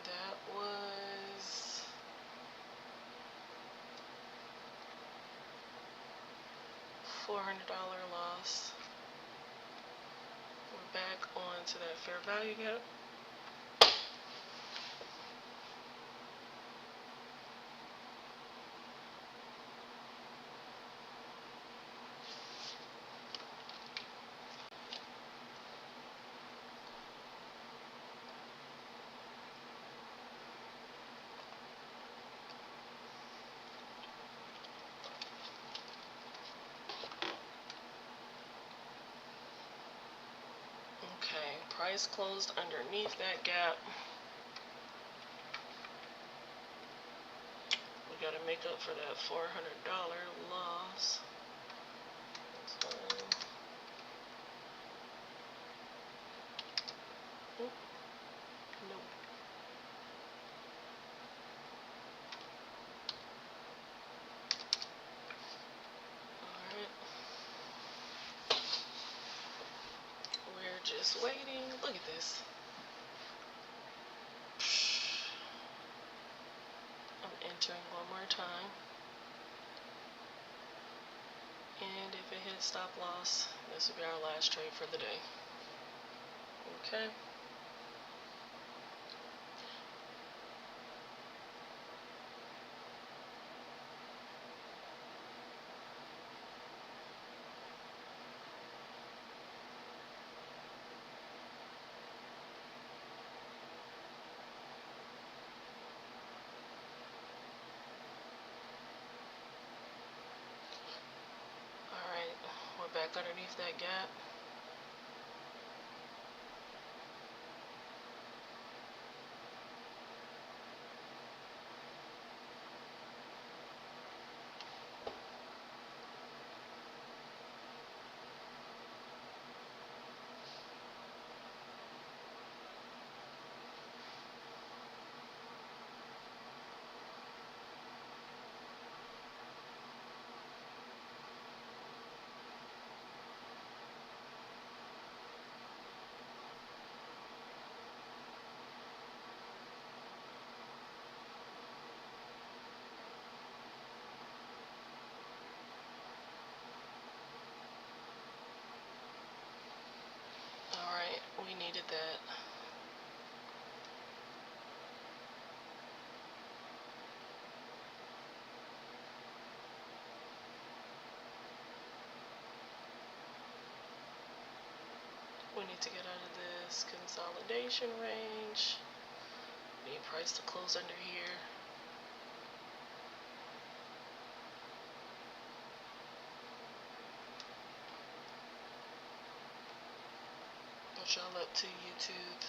That was $400 loss. We're back on to that fair value gap. Okay, price closed underneath that gap. We gotta make up for that $400 loss. So, nope. Alright. We're just waiting. Look at this. I'm entering one more time. And if it hits stop loss, this will be our last trade for the day. Okay. Alright, we're back underneath that gap. Alright, we needed that. We need to get out of this consolidation range. Need price to close under here. What y'all up to, YouTube?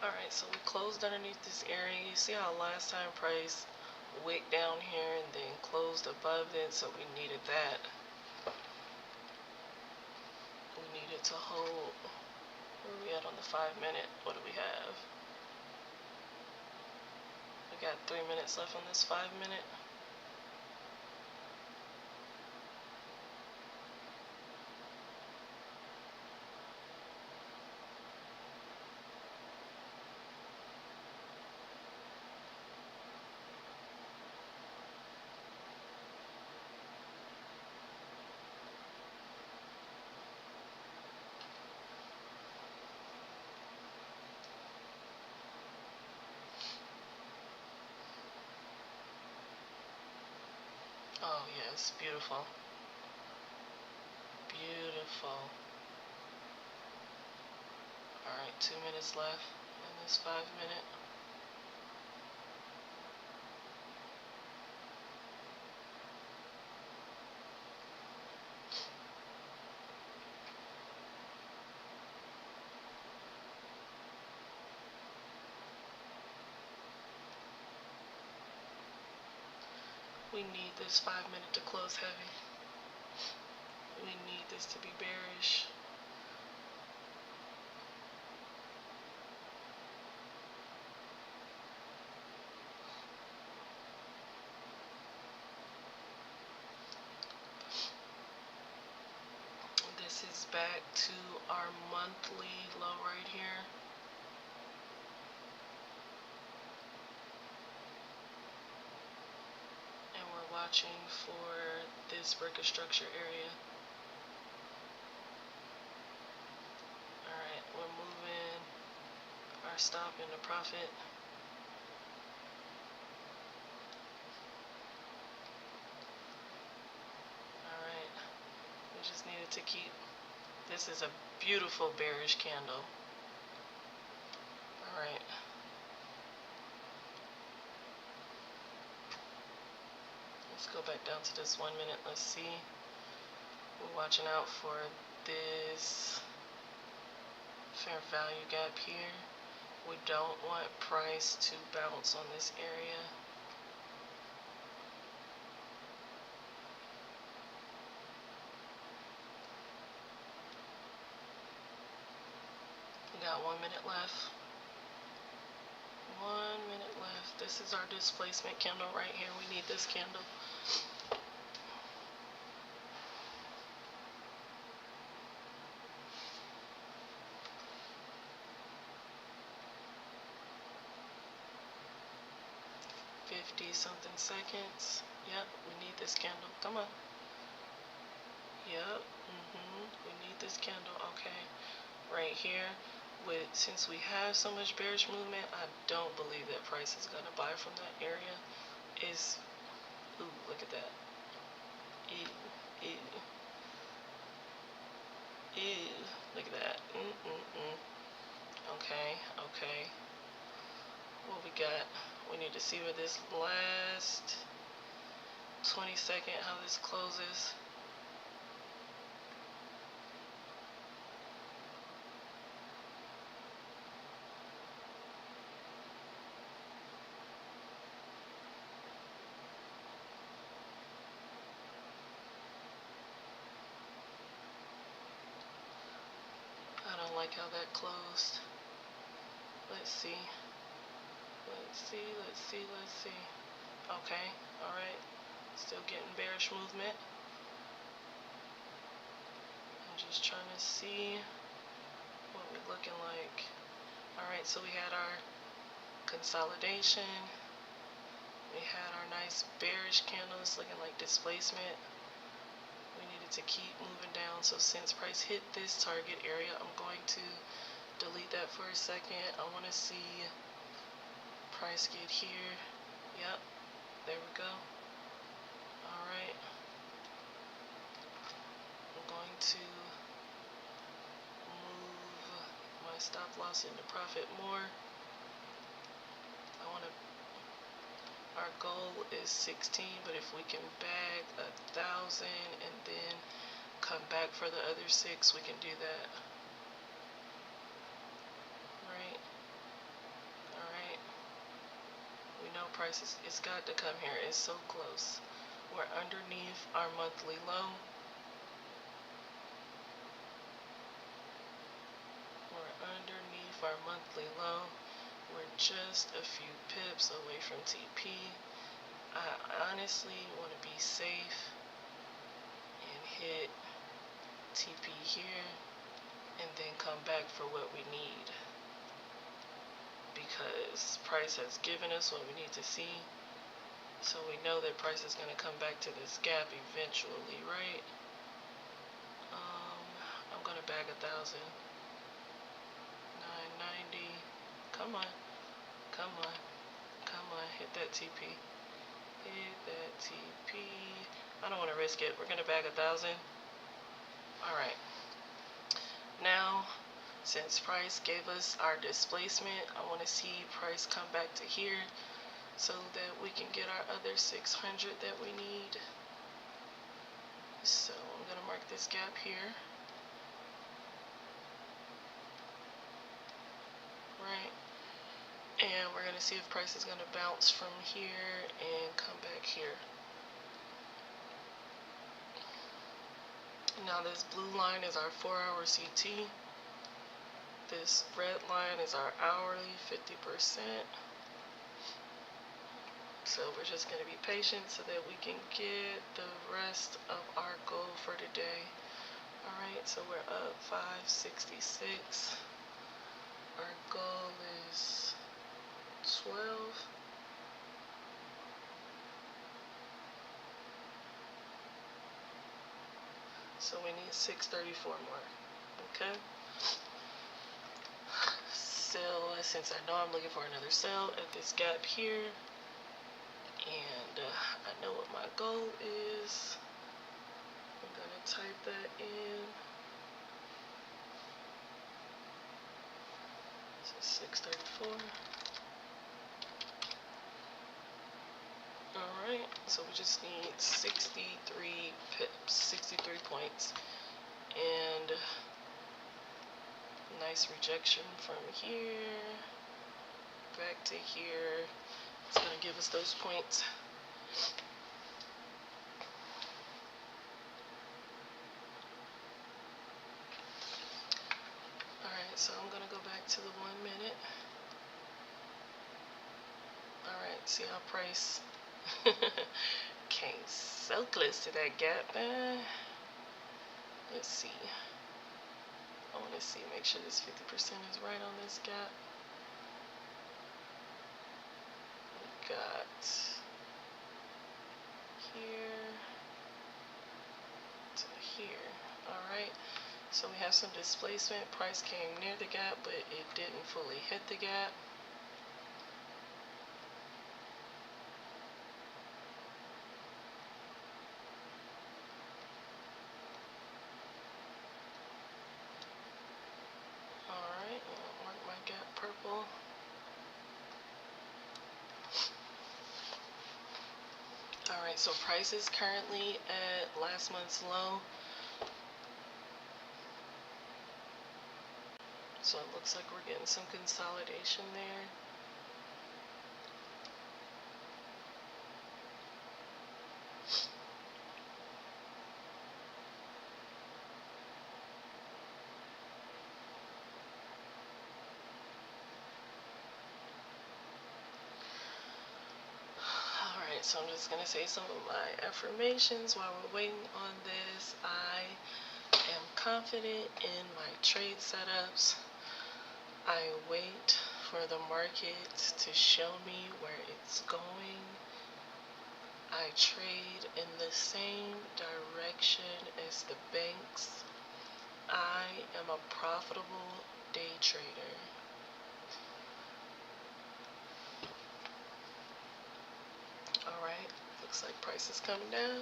Alright, so we closed underneath this area. You see how last time price wicked down here and then closed above it, so we needed that. We needed to hold. Where are we at on the 5-minute? What do we have? We got 3 minutes left on this 5-minute. Oh yes, beautiful. Beautiful. Alright, 2 minutes left in this 5-minute. We need this 5-minute to close heavy. We need this to be bearish. This is back to our monthly low right here. And we're watching for this break of structure area. Alright, we're moving our stop into profit. Alright, we just needed to keep. This is a beautiful bearish candle. Alright. Let's go back down to this 1 minute. Let's see. We're watching out for this fair value gap here. We don't want price to bounce on this area. We got 1 minute left. 1 minute left. This is our displacement candle right here. We need this candle. Something seconds. Yep, we need this candle. Come on. Yep. We need this candle. Okay. Right here. Since we have so much bearish movement, I don't believe that price is gonna buy from that area. Ooh, look at that. Ew. Look at that. Okay. What we got? We need to see where this last 20-second, how this closes. I don't like how that closed. Let's see. Let's see. Okay, alright. Still getting bearish movement. I'm just trying to see what we're looking like. Alright, so we had our consolidation. We had our nice bearish candles looking like displacement. We needed to keep moving down. So since price hit this target area, I'm going to delete that for a second. I want to see price get here. Yep, there we go. Alright, I'm going to move my stop loss into profit more. Our goal is 16, but if we can bag 1,000 and then come back for the other 6, we can do that. Right? prices. It's got to come here. It's so close. We're underneath our monthly low. We're underneath our monthly low. We're just a few pips away from TP. I honestly want to be safe and hit TP here and then come back for what we need, because price has given us what we need to see. So we know that price is going to come back to this gap eventually, right? I'm going to bag 1,000. 990. Come on. Come on. Come on. Hit that TP. Hit that TP. I don't want to risk it. We're going to bag 1,000. Alright. Now, since price gave us our displacement, I want to see price come back to here so that we can get our other 600 that we need. So I'm going to mark this gap here. Right. And we're going to see if price is going to bounce from here and come back here. Now this blue line is our 4-hour CT. This red line is our hourly 50%. So we're just going to be patient so that we can get the rest of our goal for today. Alright, so we're up 566. Our goal is 12. So we need 634 more. Okay. Sell, since I know I'm looking for another sell at this gap here. And I know what my goal is. I'm going to type that in. So 634. Alright, so we just need 63 pips, 63 points. And nice rejection from here back to here. It's going to give us those points. Alright, so I'm going to go back to the 1 minute. Alright, see how price came so close to that gap, man. Let's see. I want to see, make sure this 50% is right on this gap. We got here to here. Alright, so we have some displacement. Price came near the gap, but it didn't fully hit the gap. Alright, I'll mark my gap purple. Alright, so price is currently at last month's low. So it looks like we're getting some consolidation there. Alright, so I'm just going to say some of my affirmations while we're waiting on this. I am confident in my trade setups. I wait for the market to show me where it's going. I trade in the same direction as the banks. I am a profitable day trader. Alright, looks like price is coming down.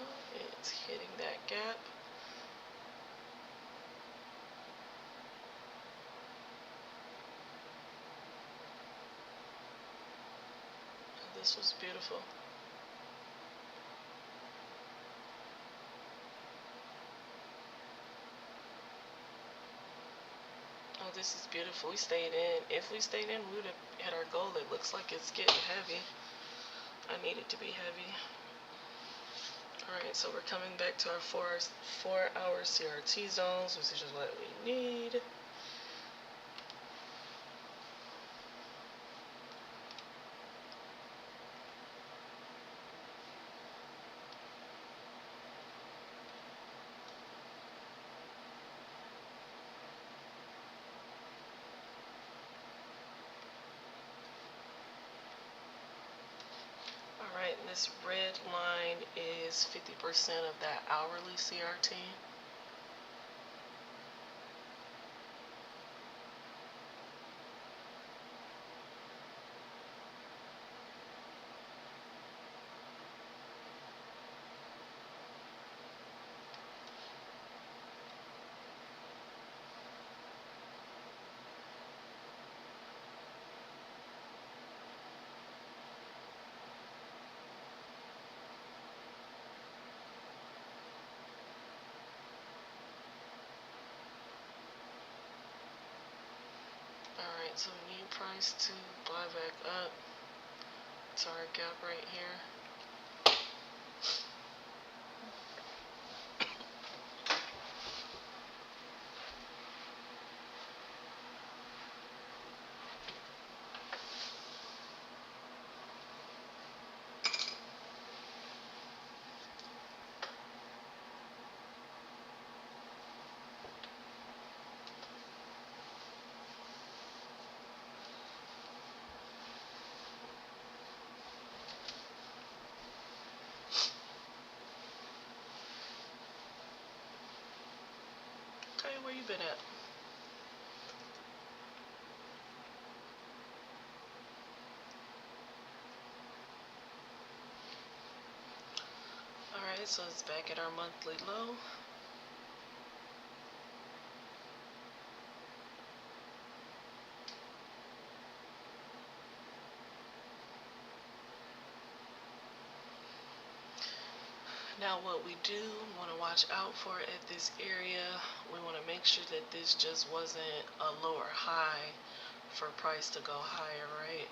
It's hitting that gap. This was beautiful. Oh, this is beautiful. We stayed in. If we stayed in, we would have hit our goal. It looks like it's getting heavy. I need it to be heavy. Alright, so we're coming back to our 4-hour CRT zones, which is just what we need. Alright, and this red line is 50% of that hourly CRT. Alright, so we need price to buy back up to our gap right here. Okay, where you been at? Alright, so it's back at our monthly low. Now what we do want to watch out for at this area, we want to make sure that this just wasn't a lower high for price to go higher, right?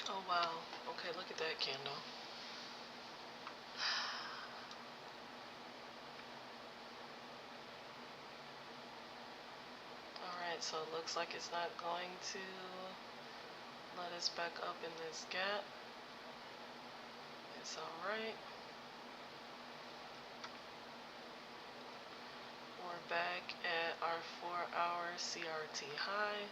Oh wow, okay, look at that candle. Alright, so it looks like it's not going to let us back up in this gap. It's alright. We're back at our 4-hour CRT high.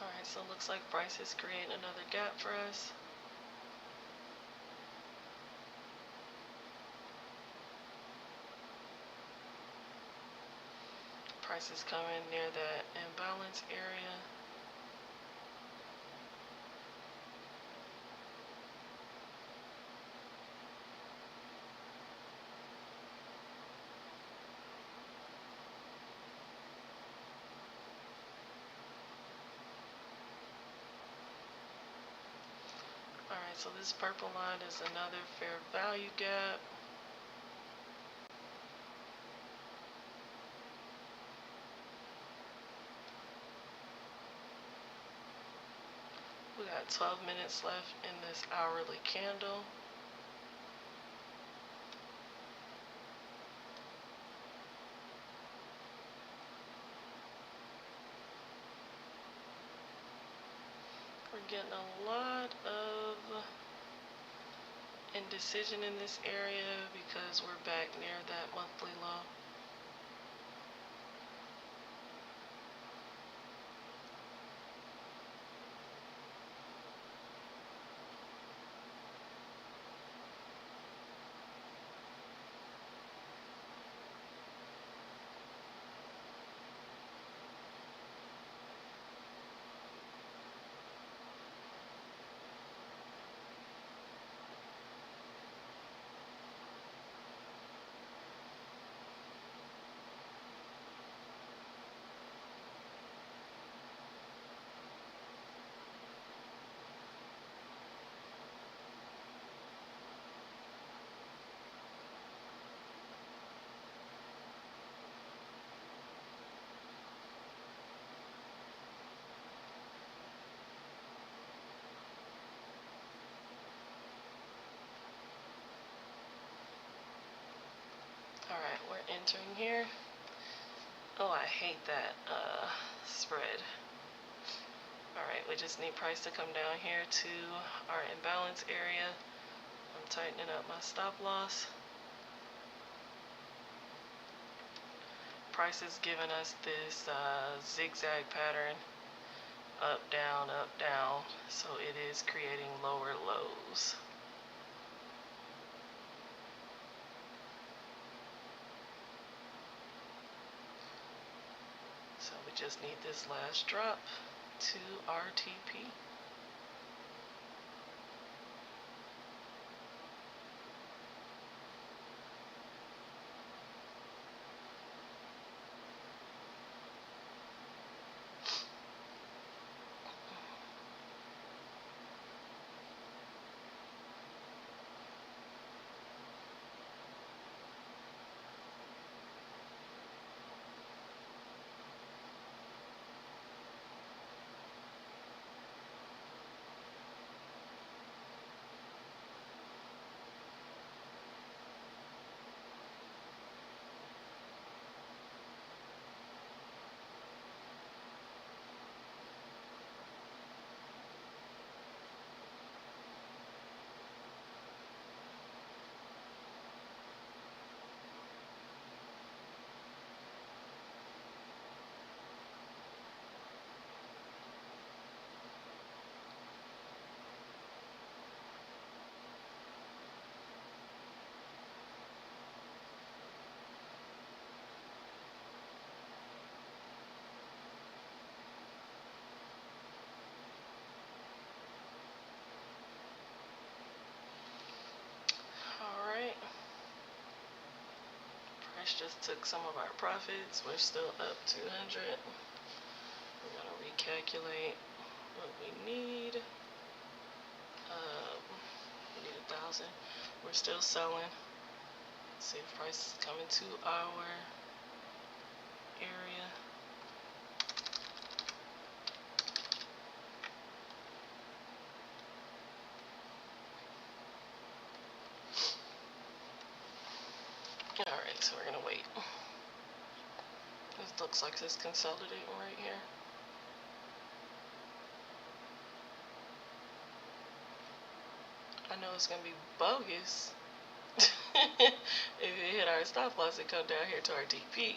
Alright, so it looks like price is creating another gap for us. Price is coming near that imbalance area. Alright, so this purple line is another fair value gap. We got 12 minutes left in this hourly candle. We're getting a lot of indecision in this area because we're back near that monthly low. Alright, we're entering here. Oh, I hate that spread. Alright, we just need price to come down here to our imbalance area. I'm tightening up my stop loss. Price is giving us this zigzag pattern, up, down, so it is creating lower lows. So we just need this last drop to RTP. Just took some of our profits. We're still up 200. We're gonna recalculate what we need. We need 1,000. We're still selling. See if price is coming to our area. Alright, so we're gonna wait. This looks like it's consolidating right here. I know it's gonna be bogus if it hit our stop loss and come down here to our DP.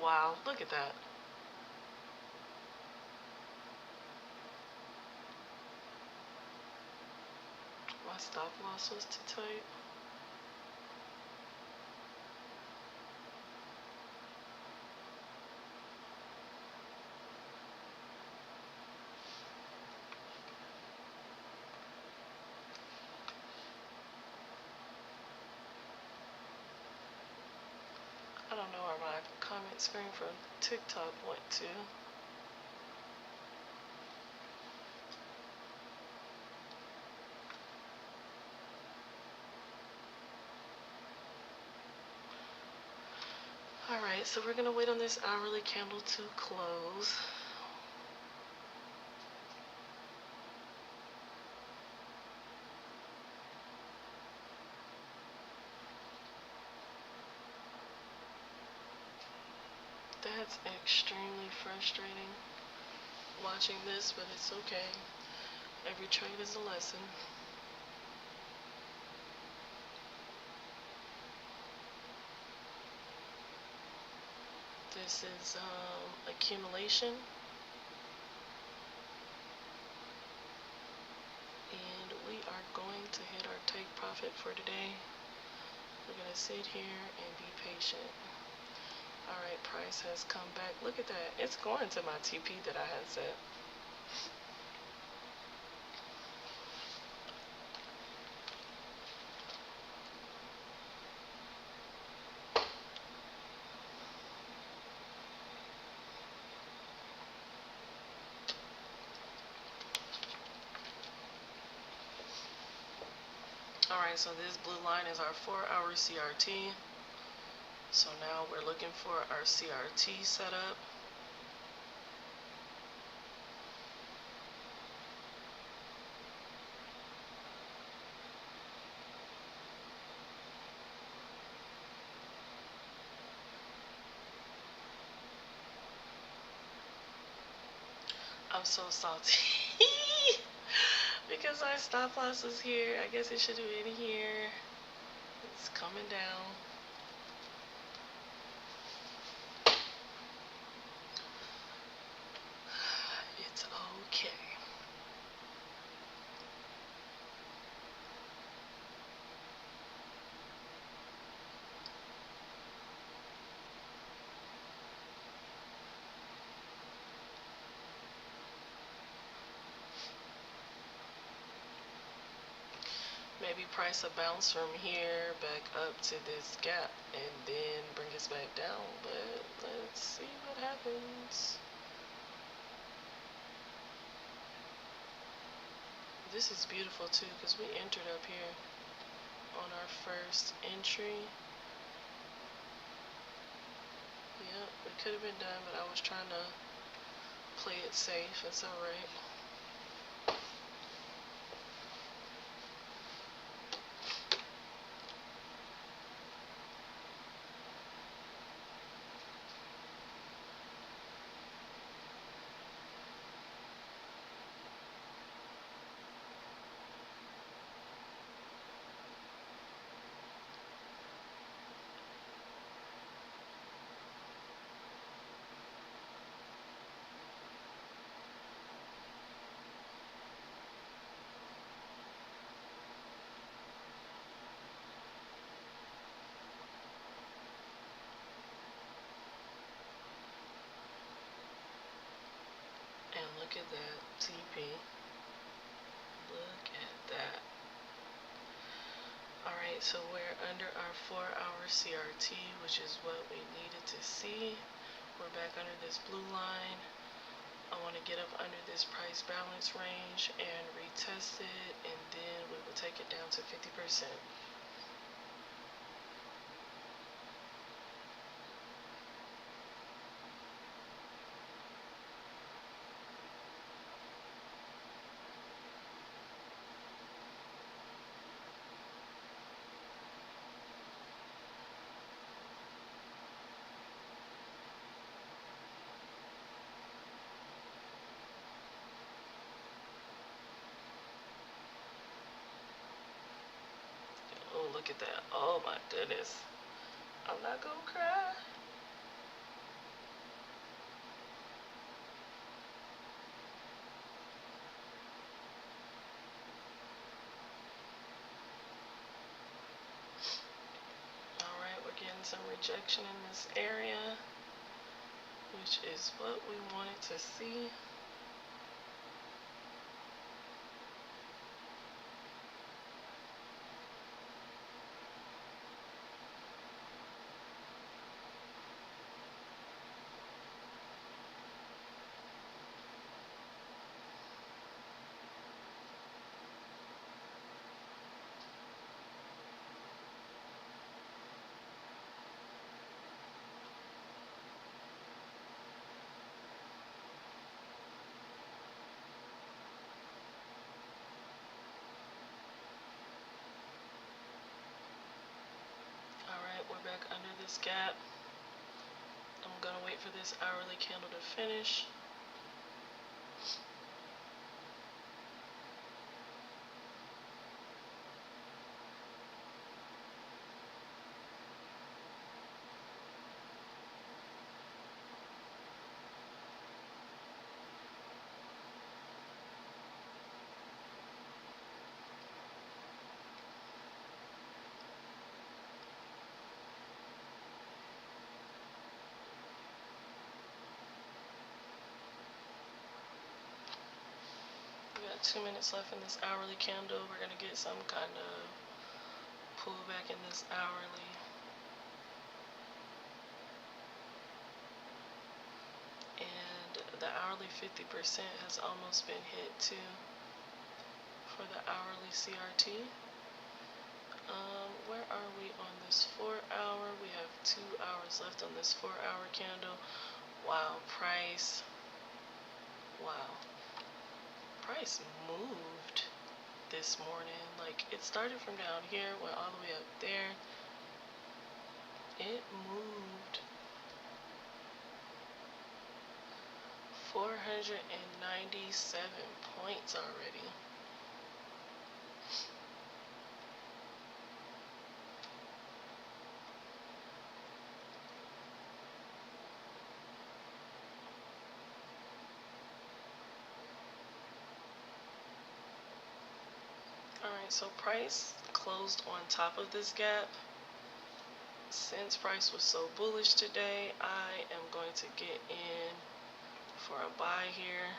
Wow, look at that. My stop loss was too tight. I don't know where my comment screen from TikTok went to. Alright, so we're gonna wait on this hourly candle to close. That's extremely frustrating watching this, but it's okay. Every trade is a lesson. This is accumulation. And we are going to hit our take profit for today. We're going to sit here and be patient. Alright, price has come back. Look at that. It's going to my TP that I had set. Alright, so this blue line is our 4-hour CRT. So now we're looking for our CRT setup. I'm so salty because our stop loss was here. I guess it should have been here. It's coming down. It's okay. Maybe price a bounce from here back up to this gap and then bring us back down, but let's see what happens. This is beautiful too because we entered up here on our first entry. Yep, it could have been done, but I was trying to play it safe. It's alright. Look at that. Alright, so we're under our 4-hour CRT, which is what we needed to see. We're back under this blue line. I want to get up under this price balance range and retest it, and then we will take it down to 50%. Oh, look at that. Oh my goodness. I'm not gonna cry. Alright, we're getting some rejection in this area, which is what we wanted to see. Alright, we're back under this gap. I'm gonna wait for this hourly candle to finish. We got 2 minutes left in this hourly candle. We're gonna get some kind of pullback in this hourly. And the hourly 50% has almost been hit too for the hourly CRT. Where are we on this 4-hour? We have 2 hours left on this 4-hour candle. Wow, price. Wow. Price moved this morning. Like, it started from down here, went all the way up there. It moved 497 points already. Alright, so price closed on top of this gap. Since price was so bullish today, I am going to get in for a buy here.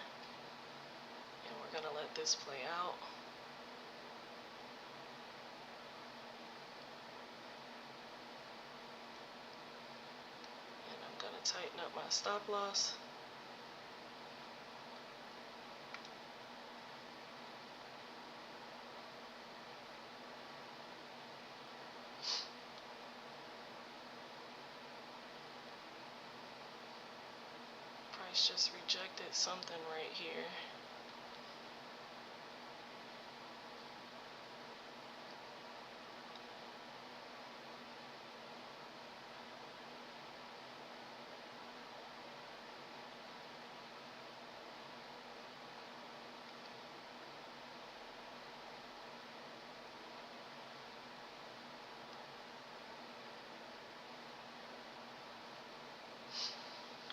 And we're going to let this play out. And I'm going to tighten up my stop loss. Just rejected something right here.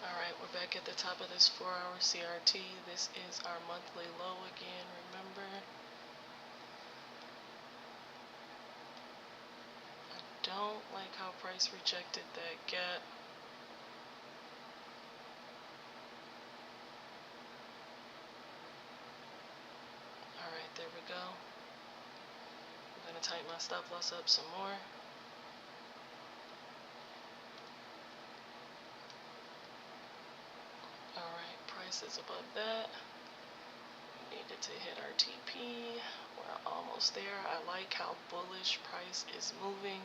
Alright, we're back at the top of this 4-hour CRT. This is our monthly low again, remember? I don't like how price rejected that gap. tighten my stop loss up some more. Alright, price is above that. We needed to hit our TP. We're almost there. I like how bullish price is moving.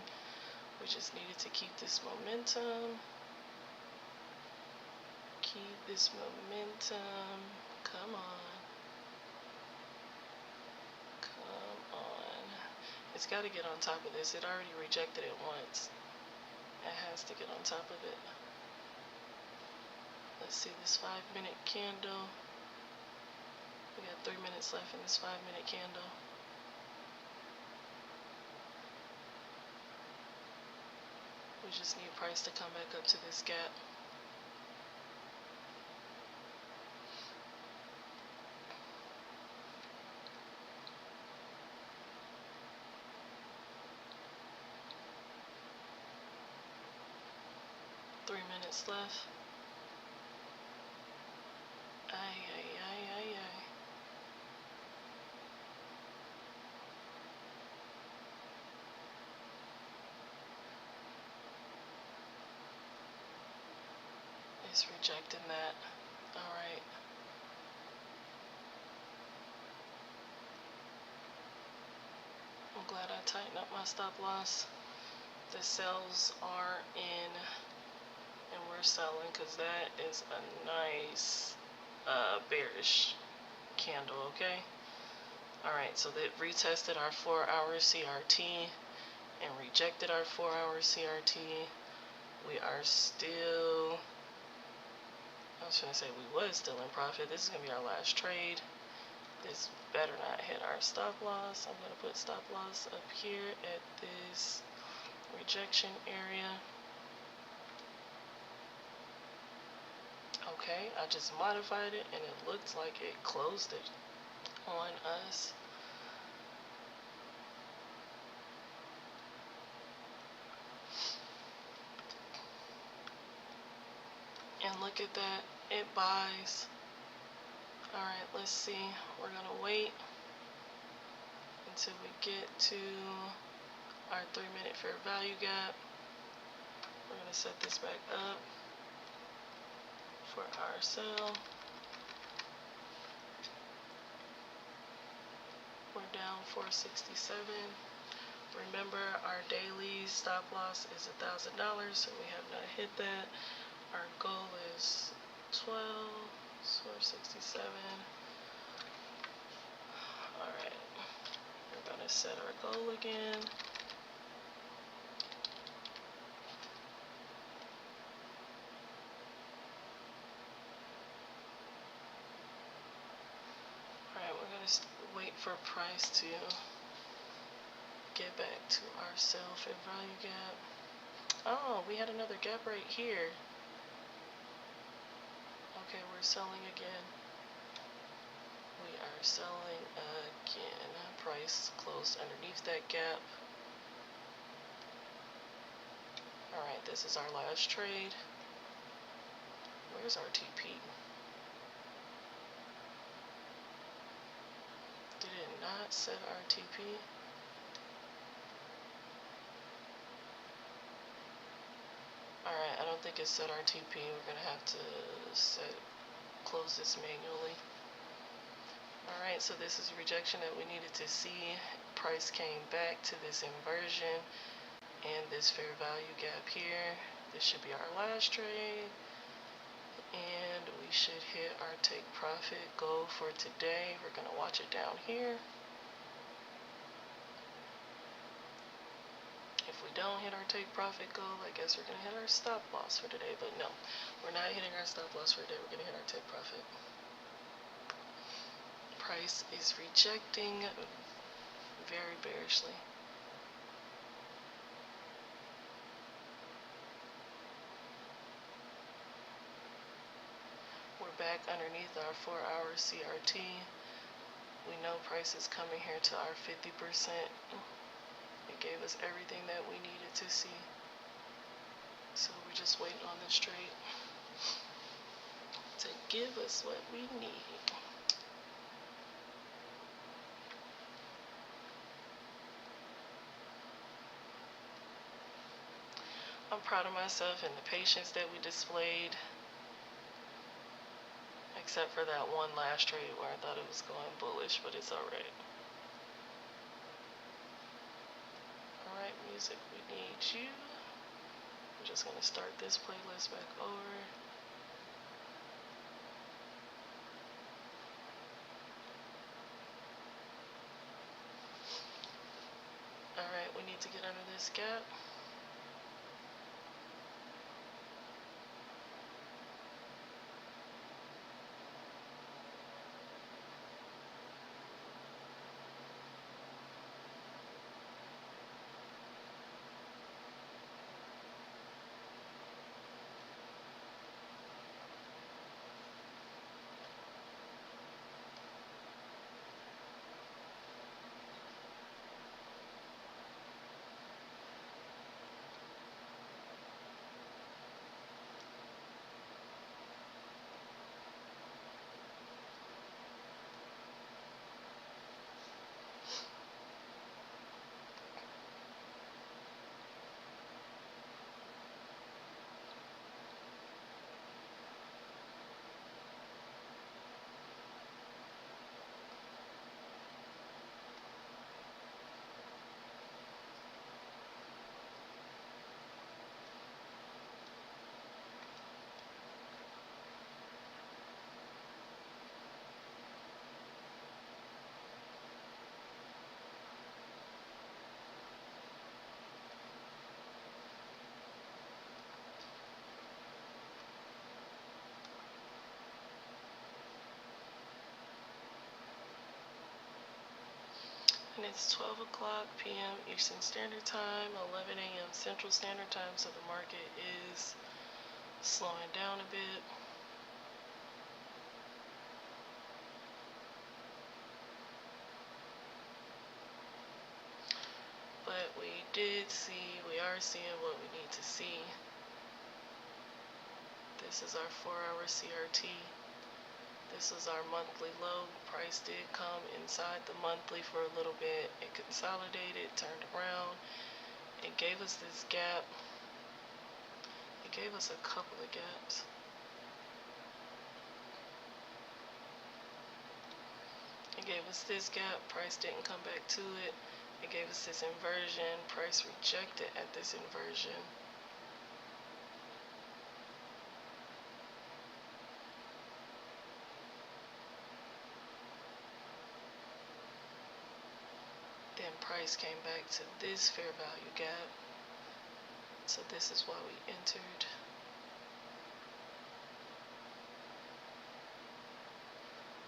We just needed to keep this momentum. Keep this momentum. Come on. Come on. It's got to get on top of this. It already rejected it once. It has to get on top of it. Let's see this 5-minute candle. We got 3 minutes left in this 5-minute candle. We just need price to come back up to this gap. Three minutes left. Ay, ay, ay, ay, ay. It's rejecting that. Alright. I'm glad I tightened up my stop loss. The sells are in and we're selling because that is a nice bearish candle, okay? Alright, so they retested our 4-hour CRT and rejected our 4-hour CRT. We are still, I was going to say we was still in profit. This is going to be our last trade. This better not hit our stop loss. I'm going to put stop loss up here at this rejection area. Okay, I just modified it and it looks like it closed it on us. And look at that, it buys. Alright, let's see. We're gonna wait until we get to our 3-minute fair value gap. We're gonna set this back up for our sell. We're down 467. Remember, our daily stop loss is $1,000, so we have not hit that. Our goal is 12, 467. Alright, we're gonna set our goal again. Wait for price to get back to our sell fair value gap. Oh, we had another gap right here. Okay, we're selling again. We are selling again. Price closed underneath that gap. Alright, this is our last trade. Where's our TP? Did it not set our TP? Alright, I don't think it set our TP. We're gonna have to close this manually. Alright, so this is rejection that we needed to see. Price came back to this inversion and this fair value gap here. This should be our last trade. And we should hit our take profit goal for today. We're gonna watch it down here. If we don't hit our take profit goal, I guess we're gonna hit our stop loss for today, but no, we're not hitting our stop loss for today. We're gonna hit our take profit. Price is rejecting very bearishly. We're back underneath our 4-hour CRT. We know price is coming here to our 50%. It gave us everything that we needed to see. So we're just waiting on this trade to give us what we need. I'm proud of myself and the patience that we displayed, except for that one last trade where I thought it was going bullish, but it's alright. Alright, music, we need you. I'm just going to start this playlist back over. Alright, we need to get under this gap. And it's 12 o'clock p.m. Eastern Standard Time, 11 a.m. Central Standard Time, so the market is slowing down a bit. But we are seeing what we need to see. This is our 4-hour CRT. This is our monthly low. Price did come inside the monthly for a little bit. It consolidated, turned around. It gave us this gap. It gave us a couple of gaps. It gave us this gap. Price didn't come back to it. It gave us this inversion. Price rejected at this inversion. Then price came back to this fair value gap. So this is why we entered.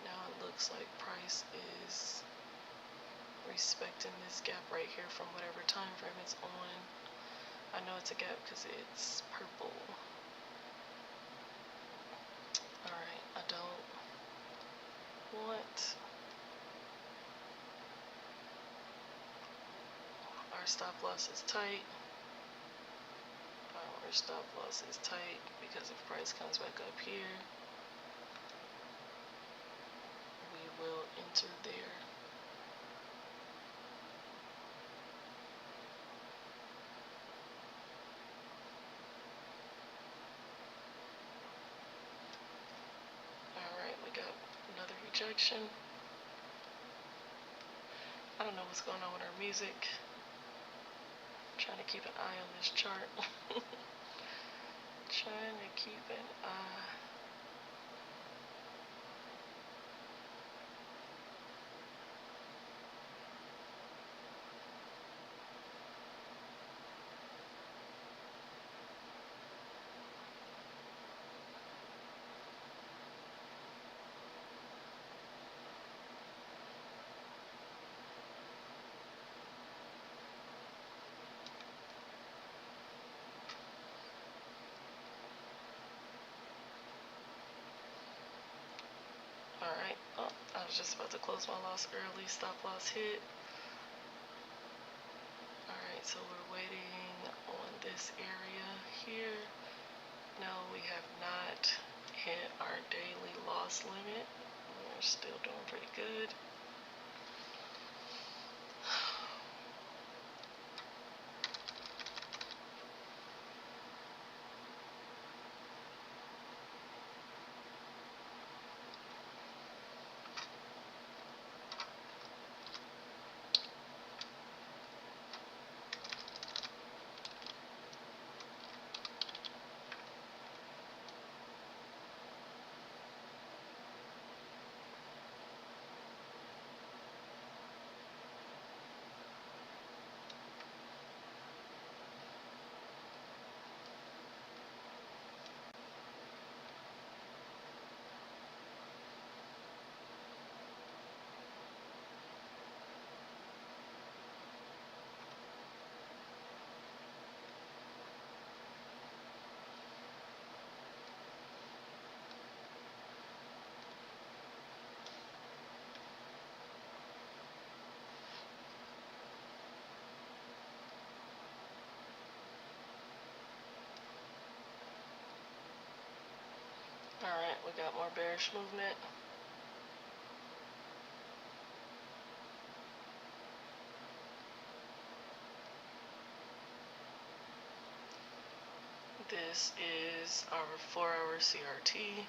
Now it looks like price is respecting this gap right here from whatever time frame it's on. I know it's a gap because it's purple. Alright, I don't want our stop loss is tight. Our stop loss is tight because if price comes back up here, we will enter there. Alright, we got another rejection. I don't know what's going on with our music. Trying to keep an eye on this chart. Trying to keep an eye. Alright, oh, I was just about to close my loss early. Stop loss hit. Alright, so we're waiting on this area here. No, we have not hit our daily loss limit. We're still doing pretty good. Got more bearish movement. This is our 4-hour CRT.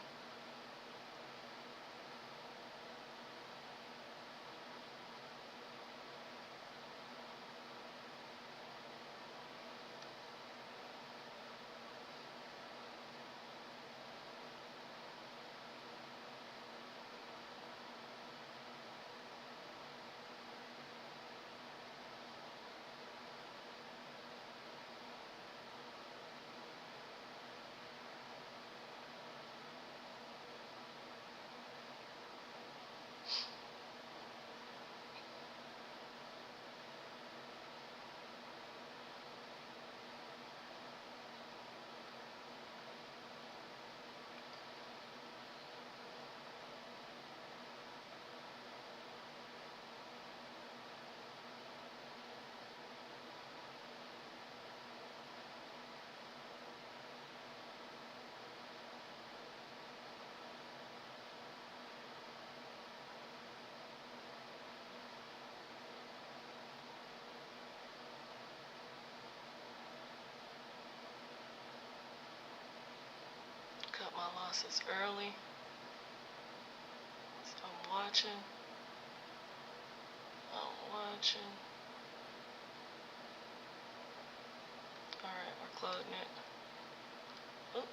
Cut my losses early. So I'm watching. Alright, we're closing it. Oop.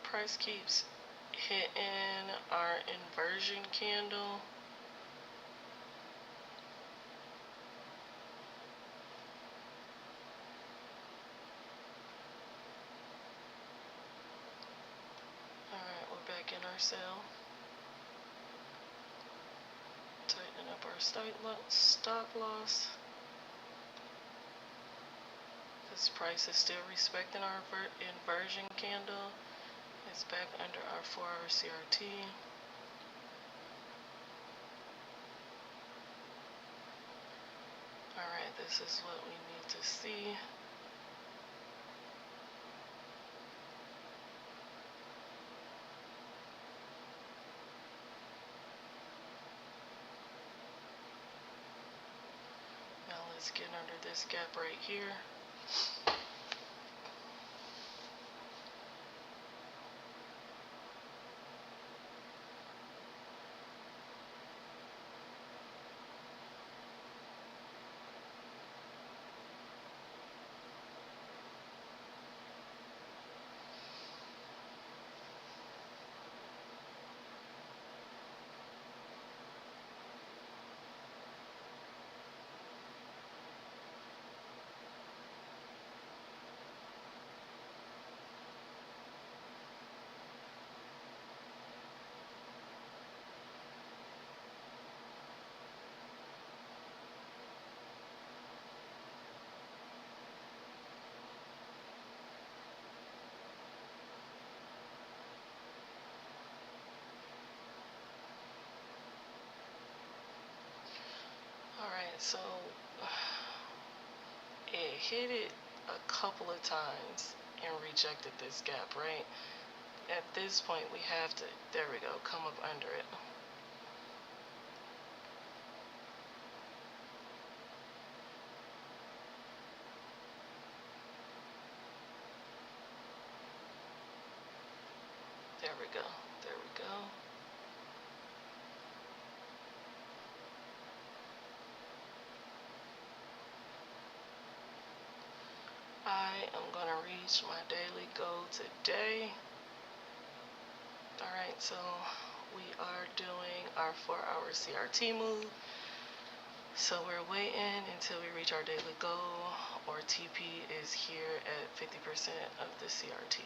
Price keeps hitting our inversion candle. Alright, we're back in our sale. Tightening up our stop loss. This price is still respecting our inversion candle. It's back under our 4-hour CRT. Alright, this is what we need to see. Now let's get under this gap right here. Alright, so it hit it a couple of times and rejected this gap, right? At this point, we have to, there we go, come up under it. There we go. There we go. reach my daily goal today. Alright, so we are doing our 4-hour CRT move. So we're waiting until we reach our daily goal, or TP is here at 50% of the CRT.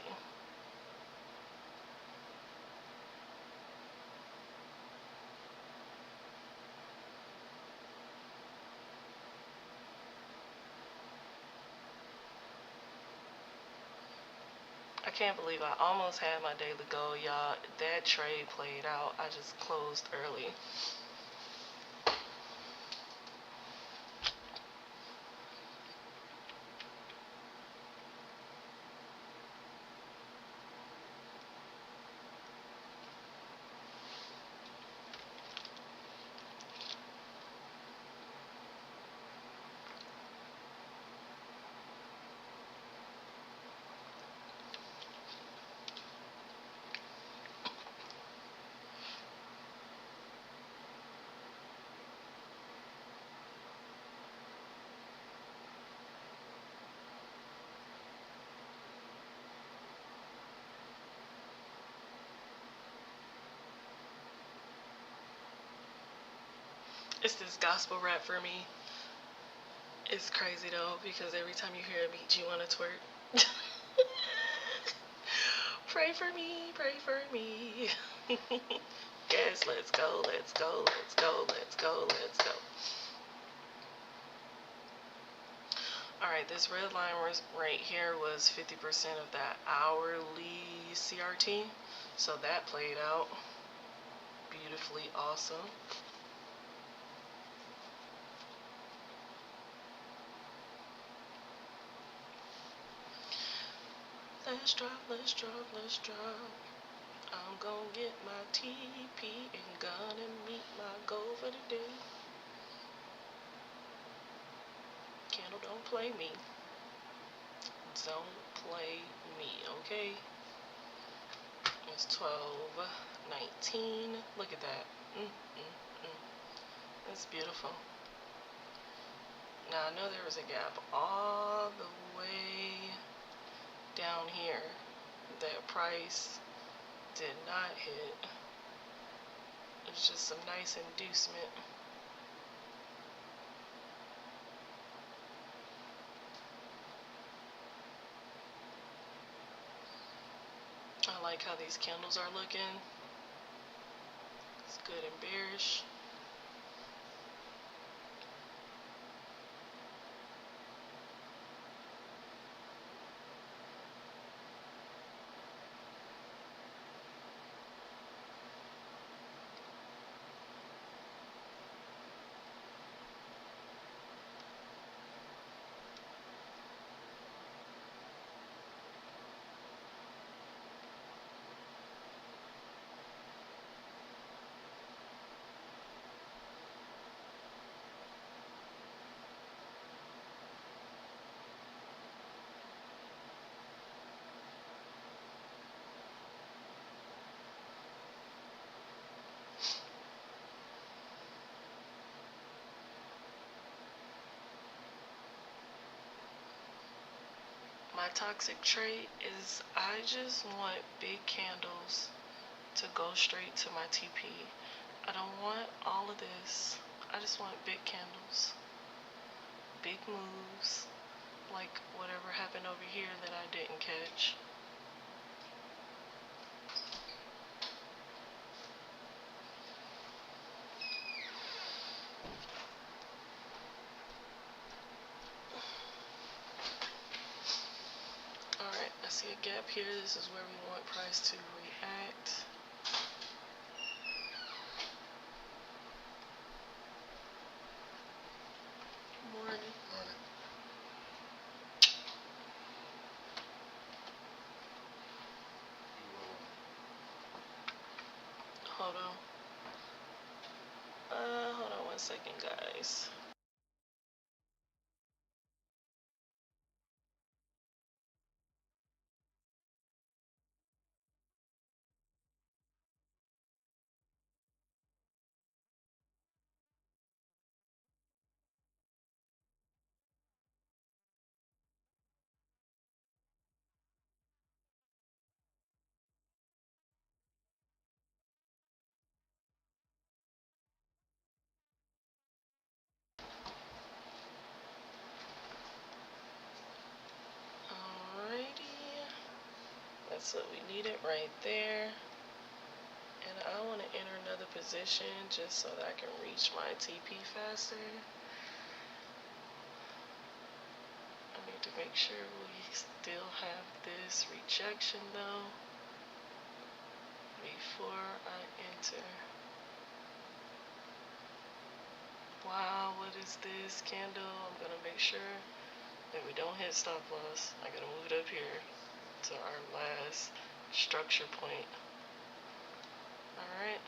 I can't believe I almost had my daily goal, y'all. That trade played out. I just closed early. It's this gospel rap for me. It's crazy though, because every time you hear a beat, you want to twerk. Pray for me, pray for me. Yes, let's go, let's go, let's go, let's go, let's go. Alright, this red line right here was 50% of that hourly CRT. So that played out beautifully awesome. Let's drop, let's drop, let's drop. I'm gonna get my TP and gonna meet my goal for the day. Candle, don't play me. Don't play me, okay? It's 12:19. Look at that. It's beautiful. Now I know there was a gap all the way down here that price did not hit. It's just some nice inducement. I like how these candles are looking. It's good and bearish. My toxic trait is I just want big candles to go straight to my TP. I don't want all of this. I just want big candles, big moves, like whatever happened over here that I didn't catch. Alright, I see a gap here. This is where we want price to react. Morning. Hold on. Hold on 1 second, guys. That's what we needed right there. And I want to enter another position just so that I can reach my TP faster. I need to make sure we still have this rejection though before I enter. Wow, what is this candle? I'm gonna make sure that we don't hit stop loss. I gotta move it up here to our last structure point. Alright.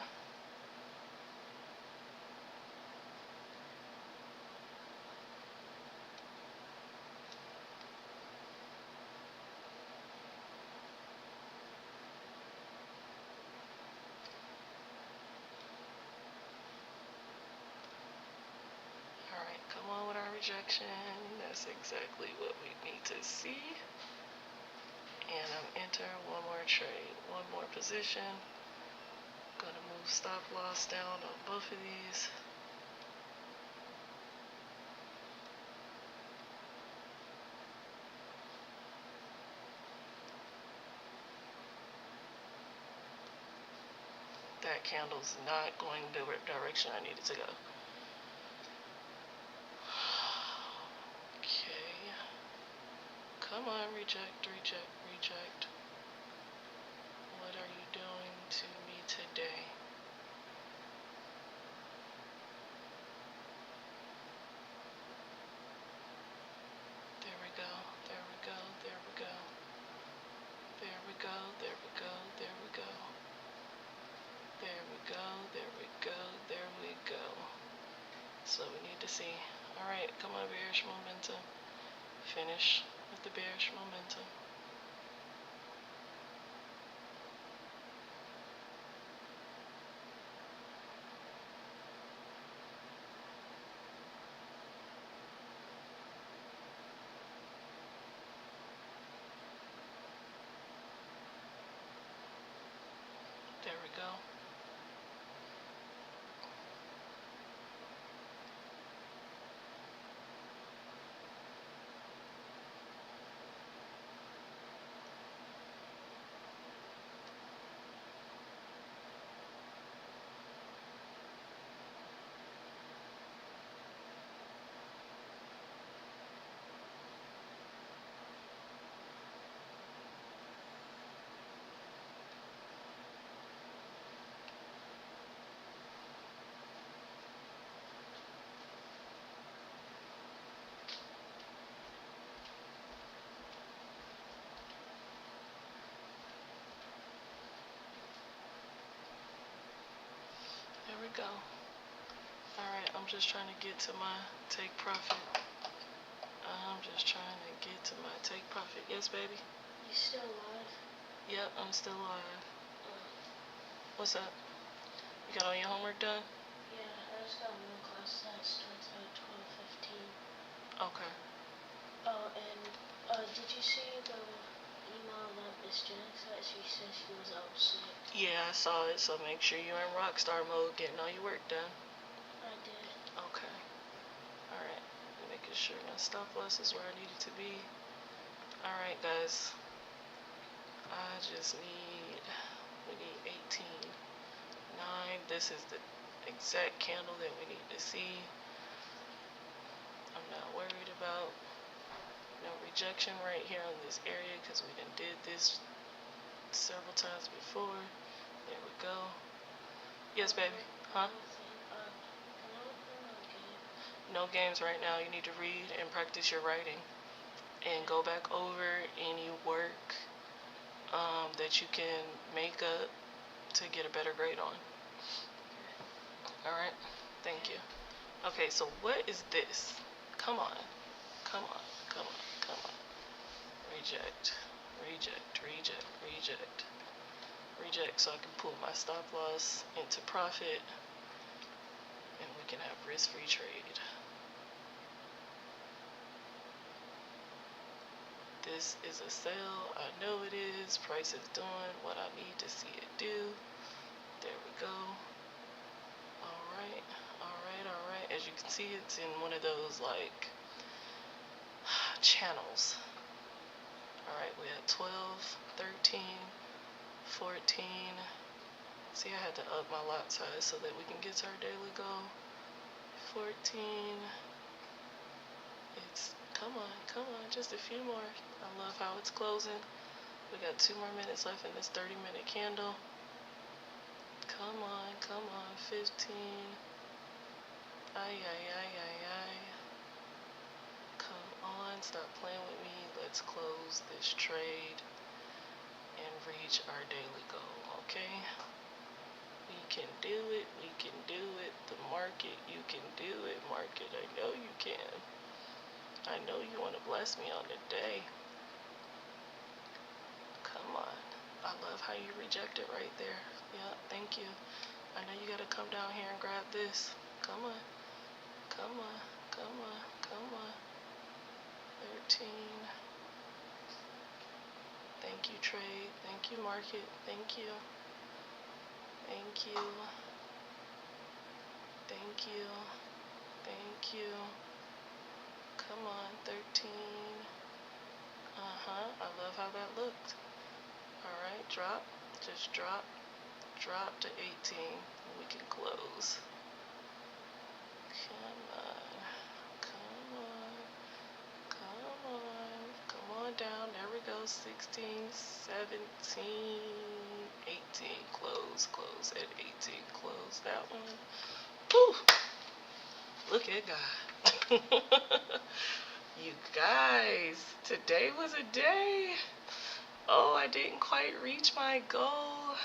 Alright, come on with our rejection. That's exactly what we need to see. And I'm entering one more trade, one more position. Gonna move stop loss down on both of these. That candle's not going the direction I need it to go. Okay. Come on, reject, reject, reject. What are you doing to me today? There we go, there we go, there we go. There we go, there we go, there we go. There we go, there we go, there we go. So we need to see. Alright, come on, bearish momentum. Finish with the bearish momentum. There we go. There we go. Alright, I'm just trying to get to my take profit. I'm just trying to get to my take profit. Yes, baby? You still live? Yep, I'm still live. What's up? You got all your homework done? Yeah, I just got one class that starts at 12:15. Okay. Oh, and did you see the email that Miss Jennings said? She said she was out sick. Yeah, I saw it, so make sure you're in rockstar mode, getting all your work done. I did. Okay. Alright. Making sure my stop loss is where I need it to be. Alright, guys. I just need, we need 18. 9. This is the exact candle that we need to see. I'm not worried about no rejection right here on this area because we done did this several times before. There we go. Yes, baby. Huh? No games right now. You need to read and practice your writing and go back over any work that you can make up to get a better grade on. Alright? Thank you. Okay, so what is this? Come on. Come on. Come on. Come on. Reject. Reject. Reject. Reject. Reject so I can pull my stop loss into profit and we can have risk-free trade. This is a sell. I know it is. Price is doing what I need to see it do. There we go. Alright. Alright. Alright. As you can see, it's in one of those like channels. Alright, we had 12, 13, 14. See, I had to up my lot size so that we can get to our daily goal. 14. Come on, just a few more. I love how it's closing. We got 2 more minutes left in this 30-minute candle. Come on, 15. Ay. Come on, stop playing with me. Let's close this trade and reach our daily goal, okay? We can do it. The market, you can do it, market. I know you can. I know you want to bless me on the day. Come on. I love how you reject it right there. Yeah, thank you. I know you got to come down here and grab this. Come on. 13. Thank you, trade. Thank you, market. Thank you. Come on, 13. I love how that looked. Alright, drop. Just drop to 18. We can close. Come on down. There we go. 16, 17, 18. Close at 18. Close that one. Whew. Look at God. You guys, today was a day. Oh, I didn't quite reach my goal.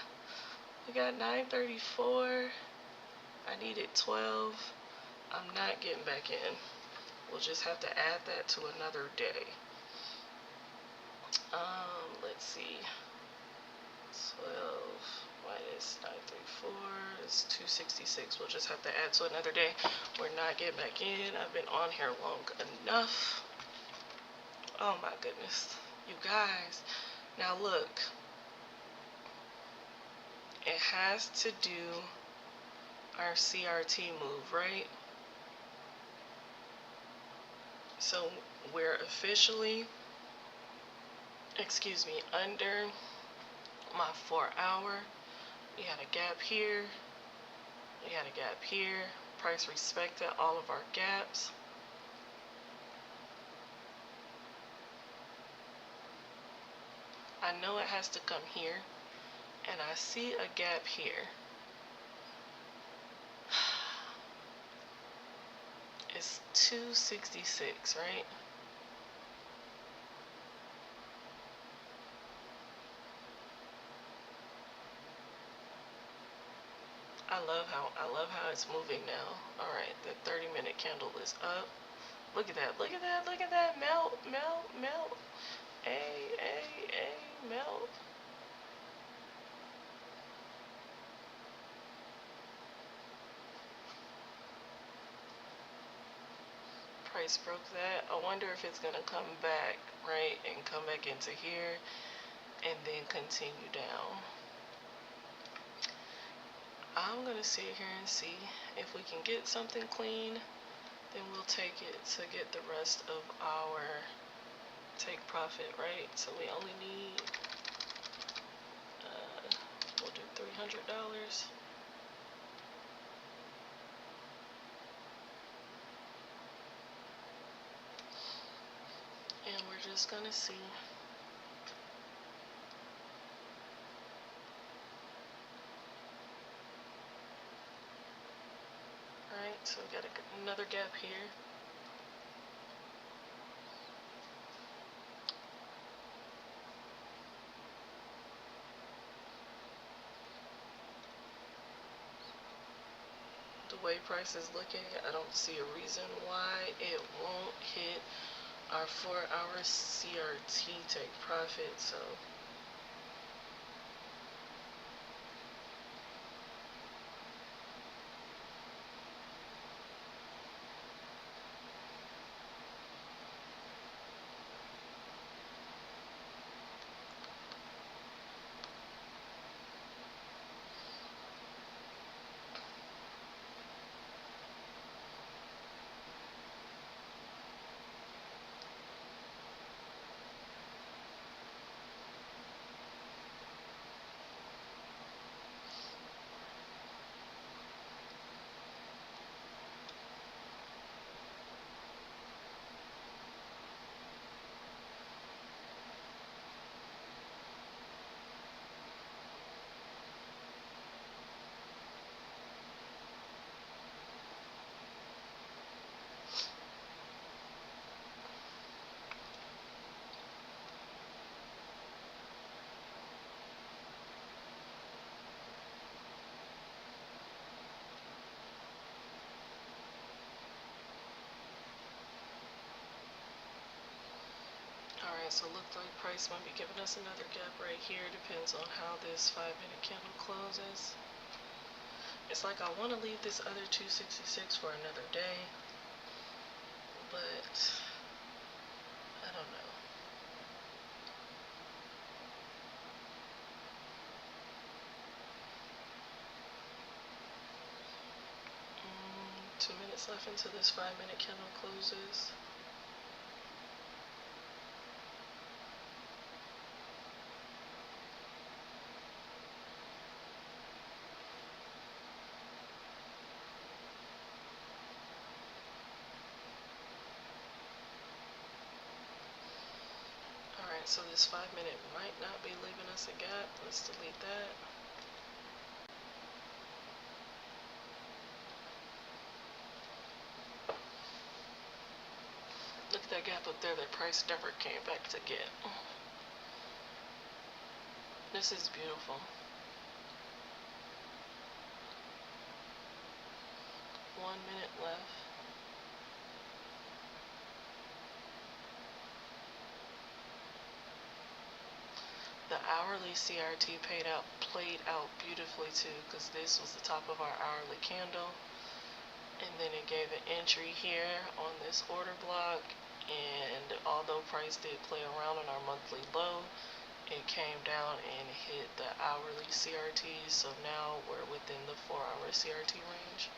We got 934. I needed 12. I'm not getting back in. We'll just have to add that to another day. Let's see. 12 minus 934 is 266. We'll just have to add to another day. We're not getting back in. I've been on here long enough. Oh my goodness. You guys. Now look. It has to do our CRT move, right? So we're officially, under my 4 hour. We had a gap here. We had a gap here. Price respected all of our gaps. I know it has to come here. And I see a gap here. It's 266, right? I love how it's moving now. Alright, the 30-minute candle is up. Look at that. Melt. Melt. Price broke that. I wonder if it's gonna come back, right, and come back into here and then continue down. I'm gonna sit here and see if we can get something clean, then we'll take it to get the rest of our take profit, right? So we only need we'll do $300. And we're just gonna see. Alright, so we got another gap here. The way price is looking, I don't see a reason why it won't hit our 4-hour CRT take profit, so Price might be giving us another gap right here. Depends on how this 5-minute candle closes. It's like I want to leave this other 266 for another day, but I don't know. 2 minutes left until this 5-minute candle closes. Alright, so this 5-minute might not be leaving us a gap. Let's delete that. Look at that gap up there that price never came back to get. This is beautiful. 1 minute left. The hourly CRT played out beautifully too, because this was the top of our hourly candle, and then it gave an entry here on this order block, and although price did play around on our monthly low, it came down and hit the hourly CRT, so now we're within the 4-hour CRT range.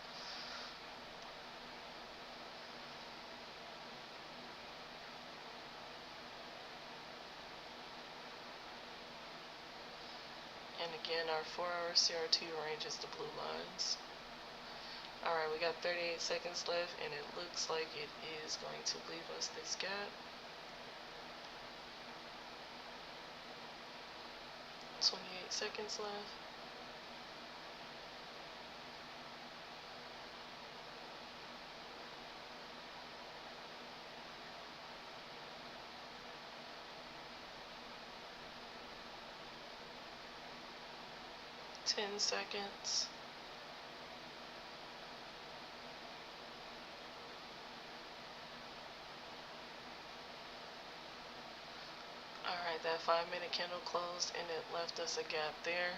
And again, our 4-hour CRT range is the blue lines. Alright, we got 38 seconds left, and it looks like it is going to leave us this gap. 28 seconds left. Ten seconds. Alright, that 5-minute candle closed and it left us a gap there.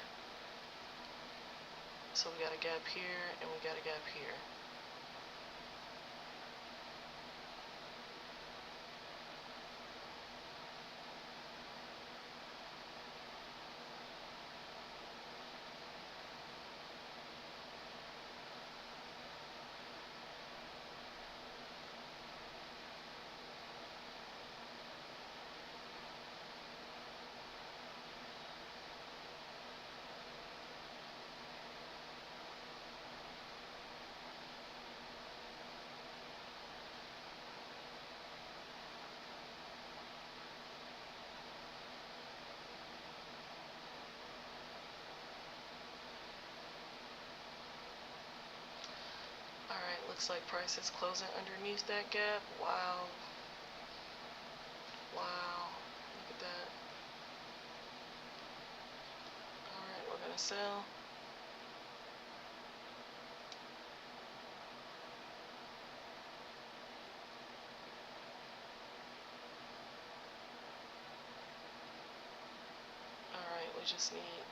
So we got a gap here and we got a gap here. Alright, looks like price is closing underneath that gap. Wow. Wow. Look at that. Alright, we're gonna sell. Alright, we just need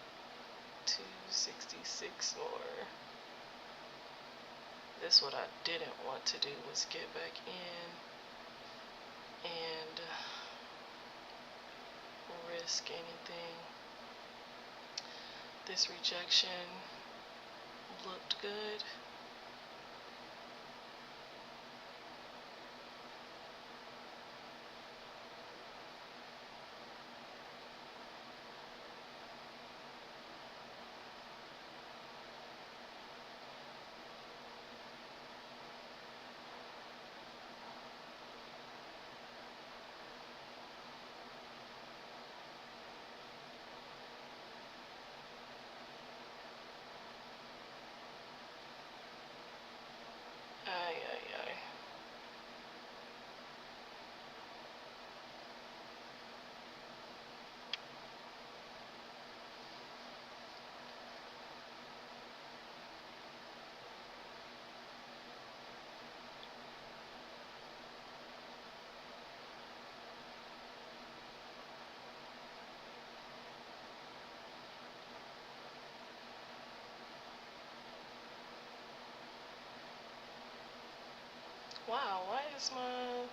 266 more. This what I didn't want to do was get back in and risk anything. This rejection looked good. Wow, why is my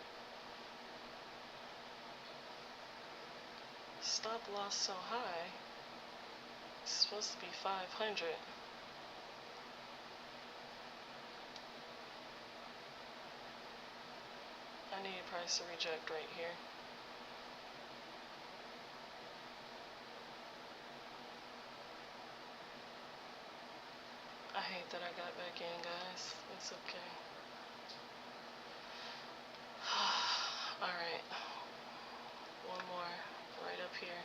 stop loss so high? It's supposed to be 500. I need a price to reject right here. I hate that I got back in, guys. It's okay. Alright. One more right up here.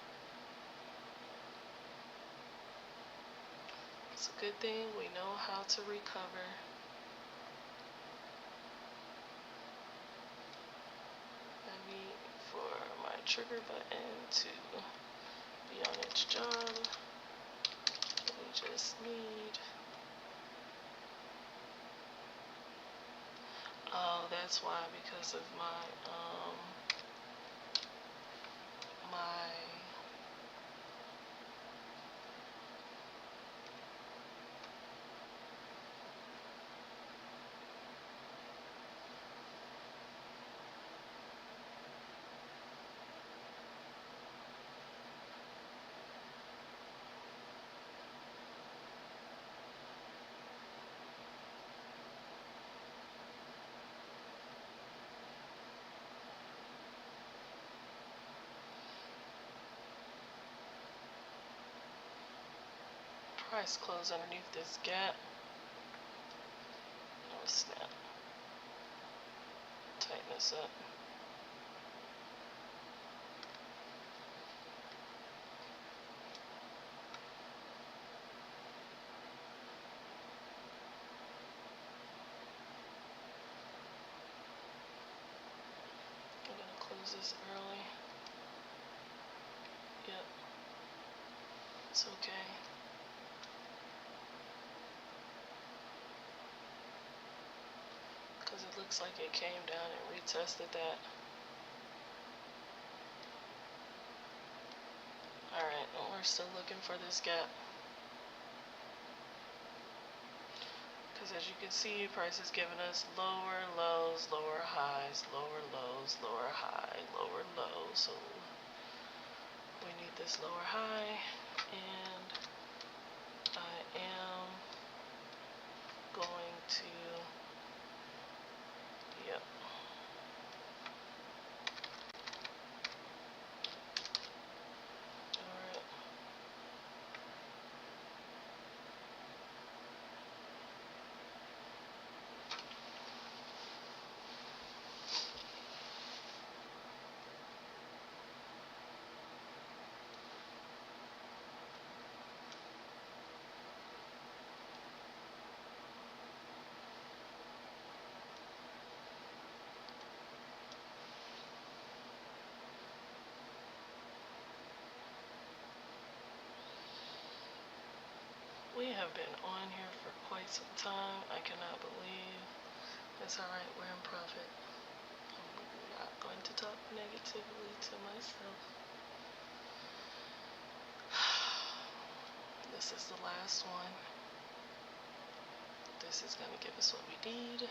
It's a good thing we know how to recover. I need for my trigger button to be on its job. We just need... Oh, that's why, because of my price close underneath this gap. Oh snap. Tighten this up. I'm gonna close this early. Yep. It's okay. Because it looks like it came down and retested that. Alright, and we're still looking for this gap. Because as you can see, price is giving us lower lows, lower highs, lower lows, lower high, lower low. So we need this lower high, and I am going to, yep. Alright. We have been on here for quite some time. I cannot believe. It's alright, we're in profit. I'm not going to talk negatively to myself. This is the last one. This is going to give us what we need.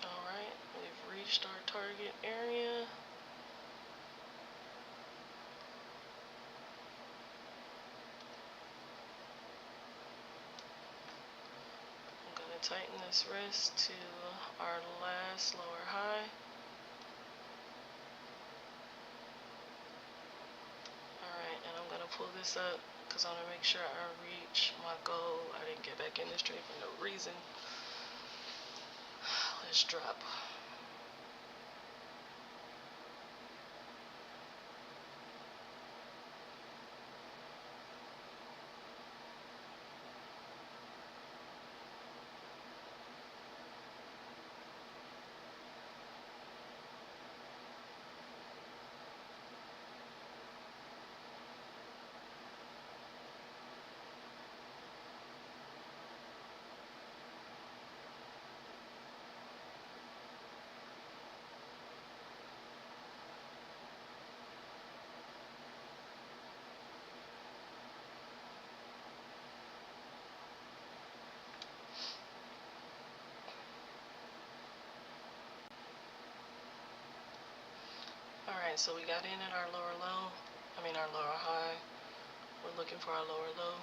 Alright, we've reached our target area. I'm going to tighten this wrist to our last lower high. Alright, and I'm going to pull this up because I want to make sure I reach my goal. I didn't get back in this trade for no reason. Let's drop. Alright, so we got in at our lower low. Our lower high. We're looking for our lower low.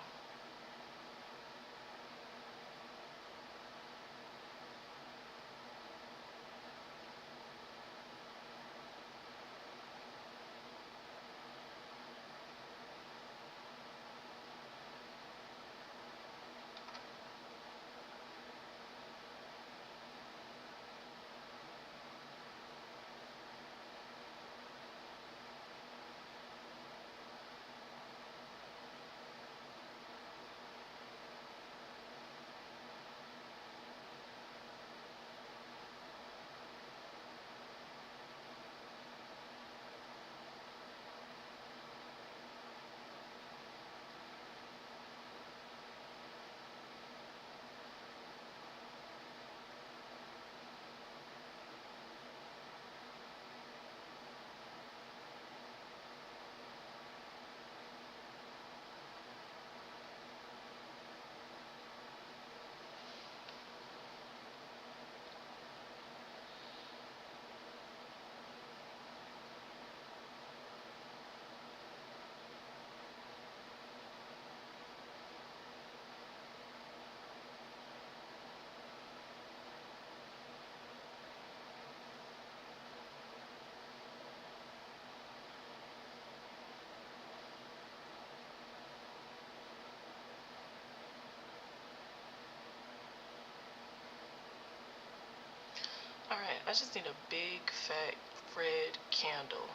Alright, I just need a big fat red candle.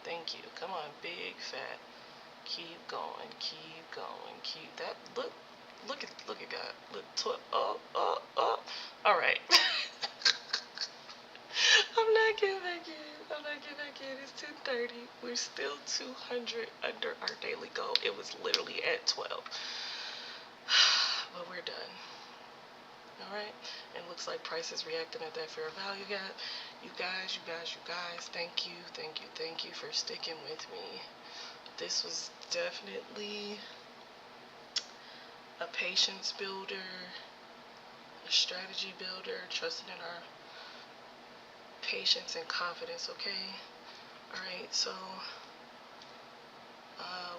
Thank you. Come on, big fat. Keep going, keep going, keep that. Look at God. Look, oh. Alright. I'm not getting back in. It's 10:30. We're still 200 under our daily goal. It was literally at 12. But we're done. Alright, it looks like price is reacting at that fair value gap. You guys, thank you for sticking with me. This was definitely a patience builder, a strategy builder, trusting in our patience and confidence, okay? Alright, so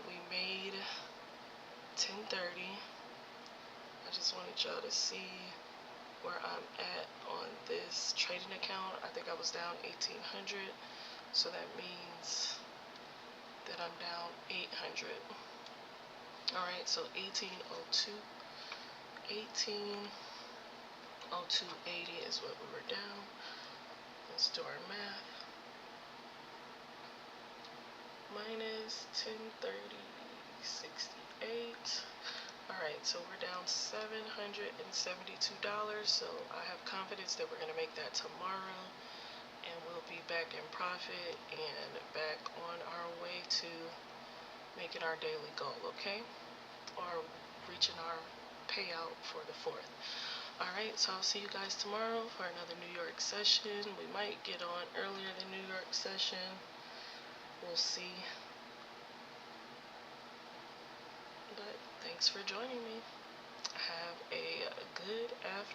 we made 10:30. I just wanted y'all to see where I'm at on this trading account. I think I was down 1,800, so that means that I'm down 800. Alright, so 1802.80 is what we were down. Let's do our math. Minus 1030.68. Alright, so we're down $772. So I have confidence that we're going to make that tomorrow. And we'll be back in profit and back on our way to making our daily goal, okay? Or reaching our payout for the 4th. Alright, so I'll see you guys tomorrow for another New York session. We might get on earlier than New York session. We'll see. But thanks for joining me. Have a good afternoon.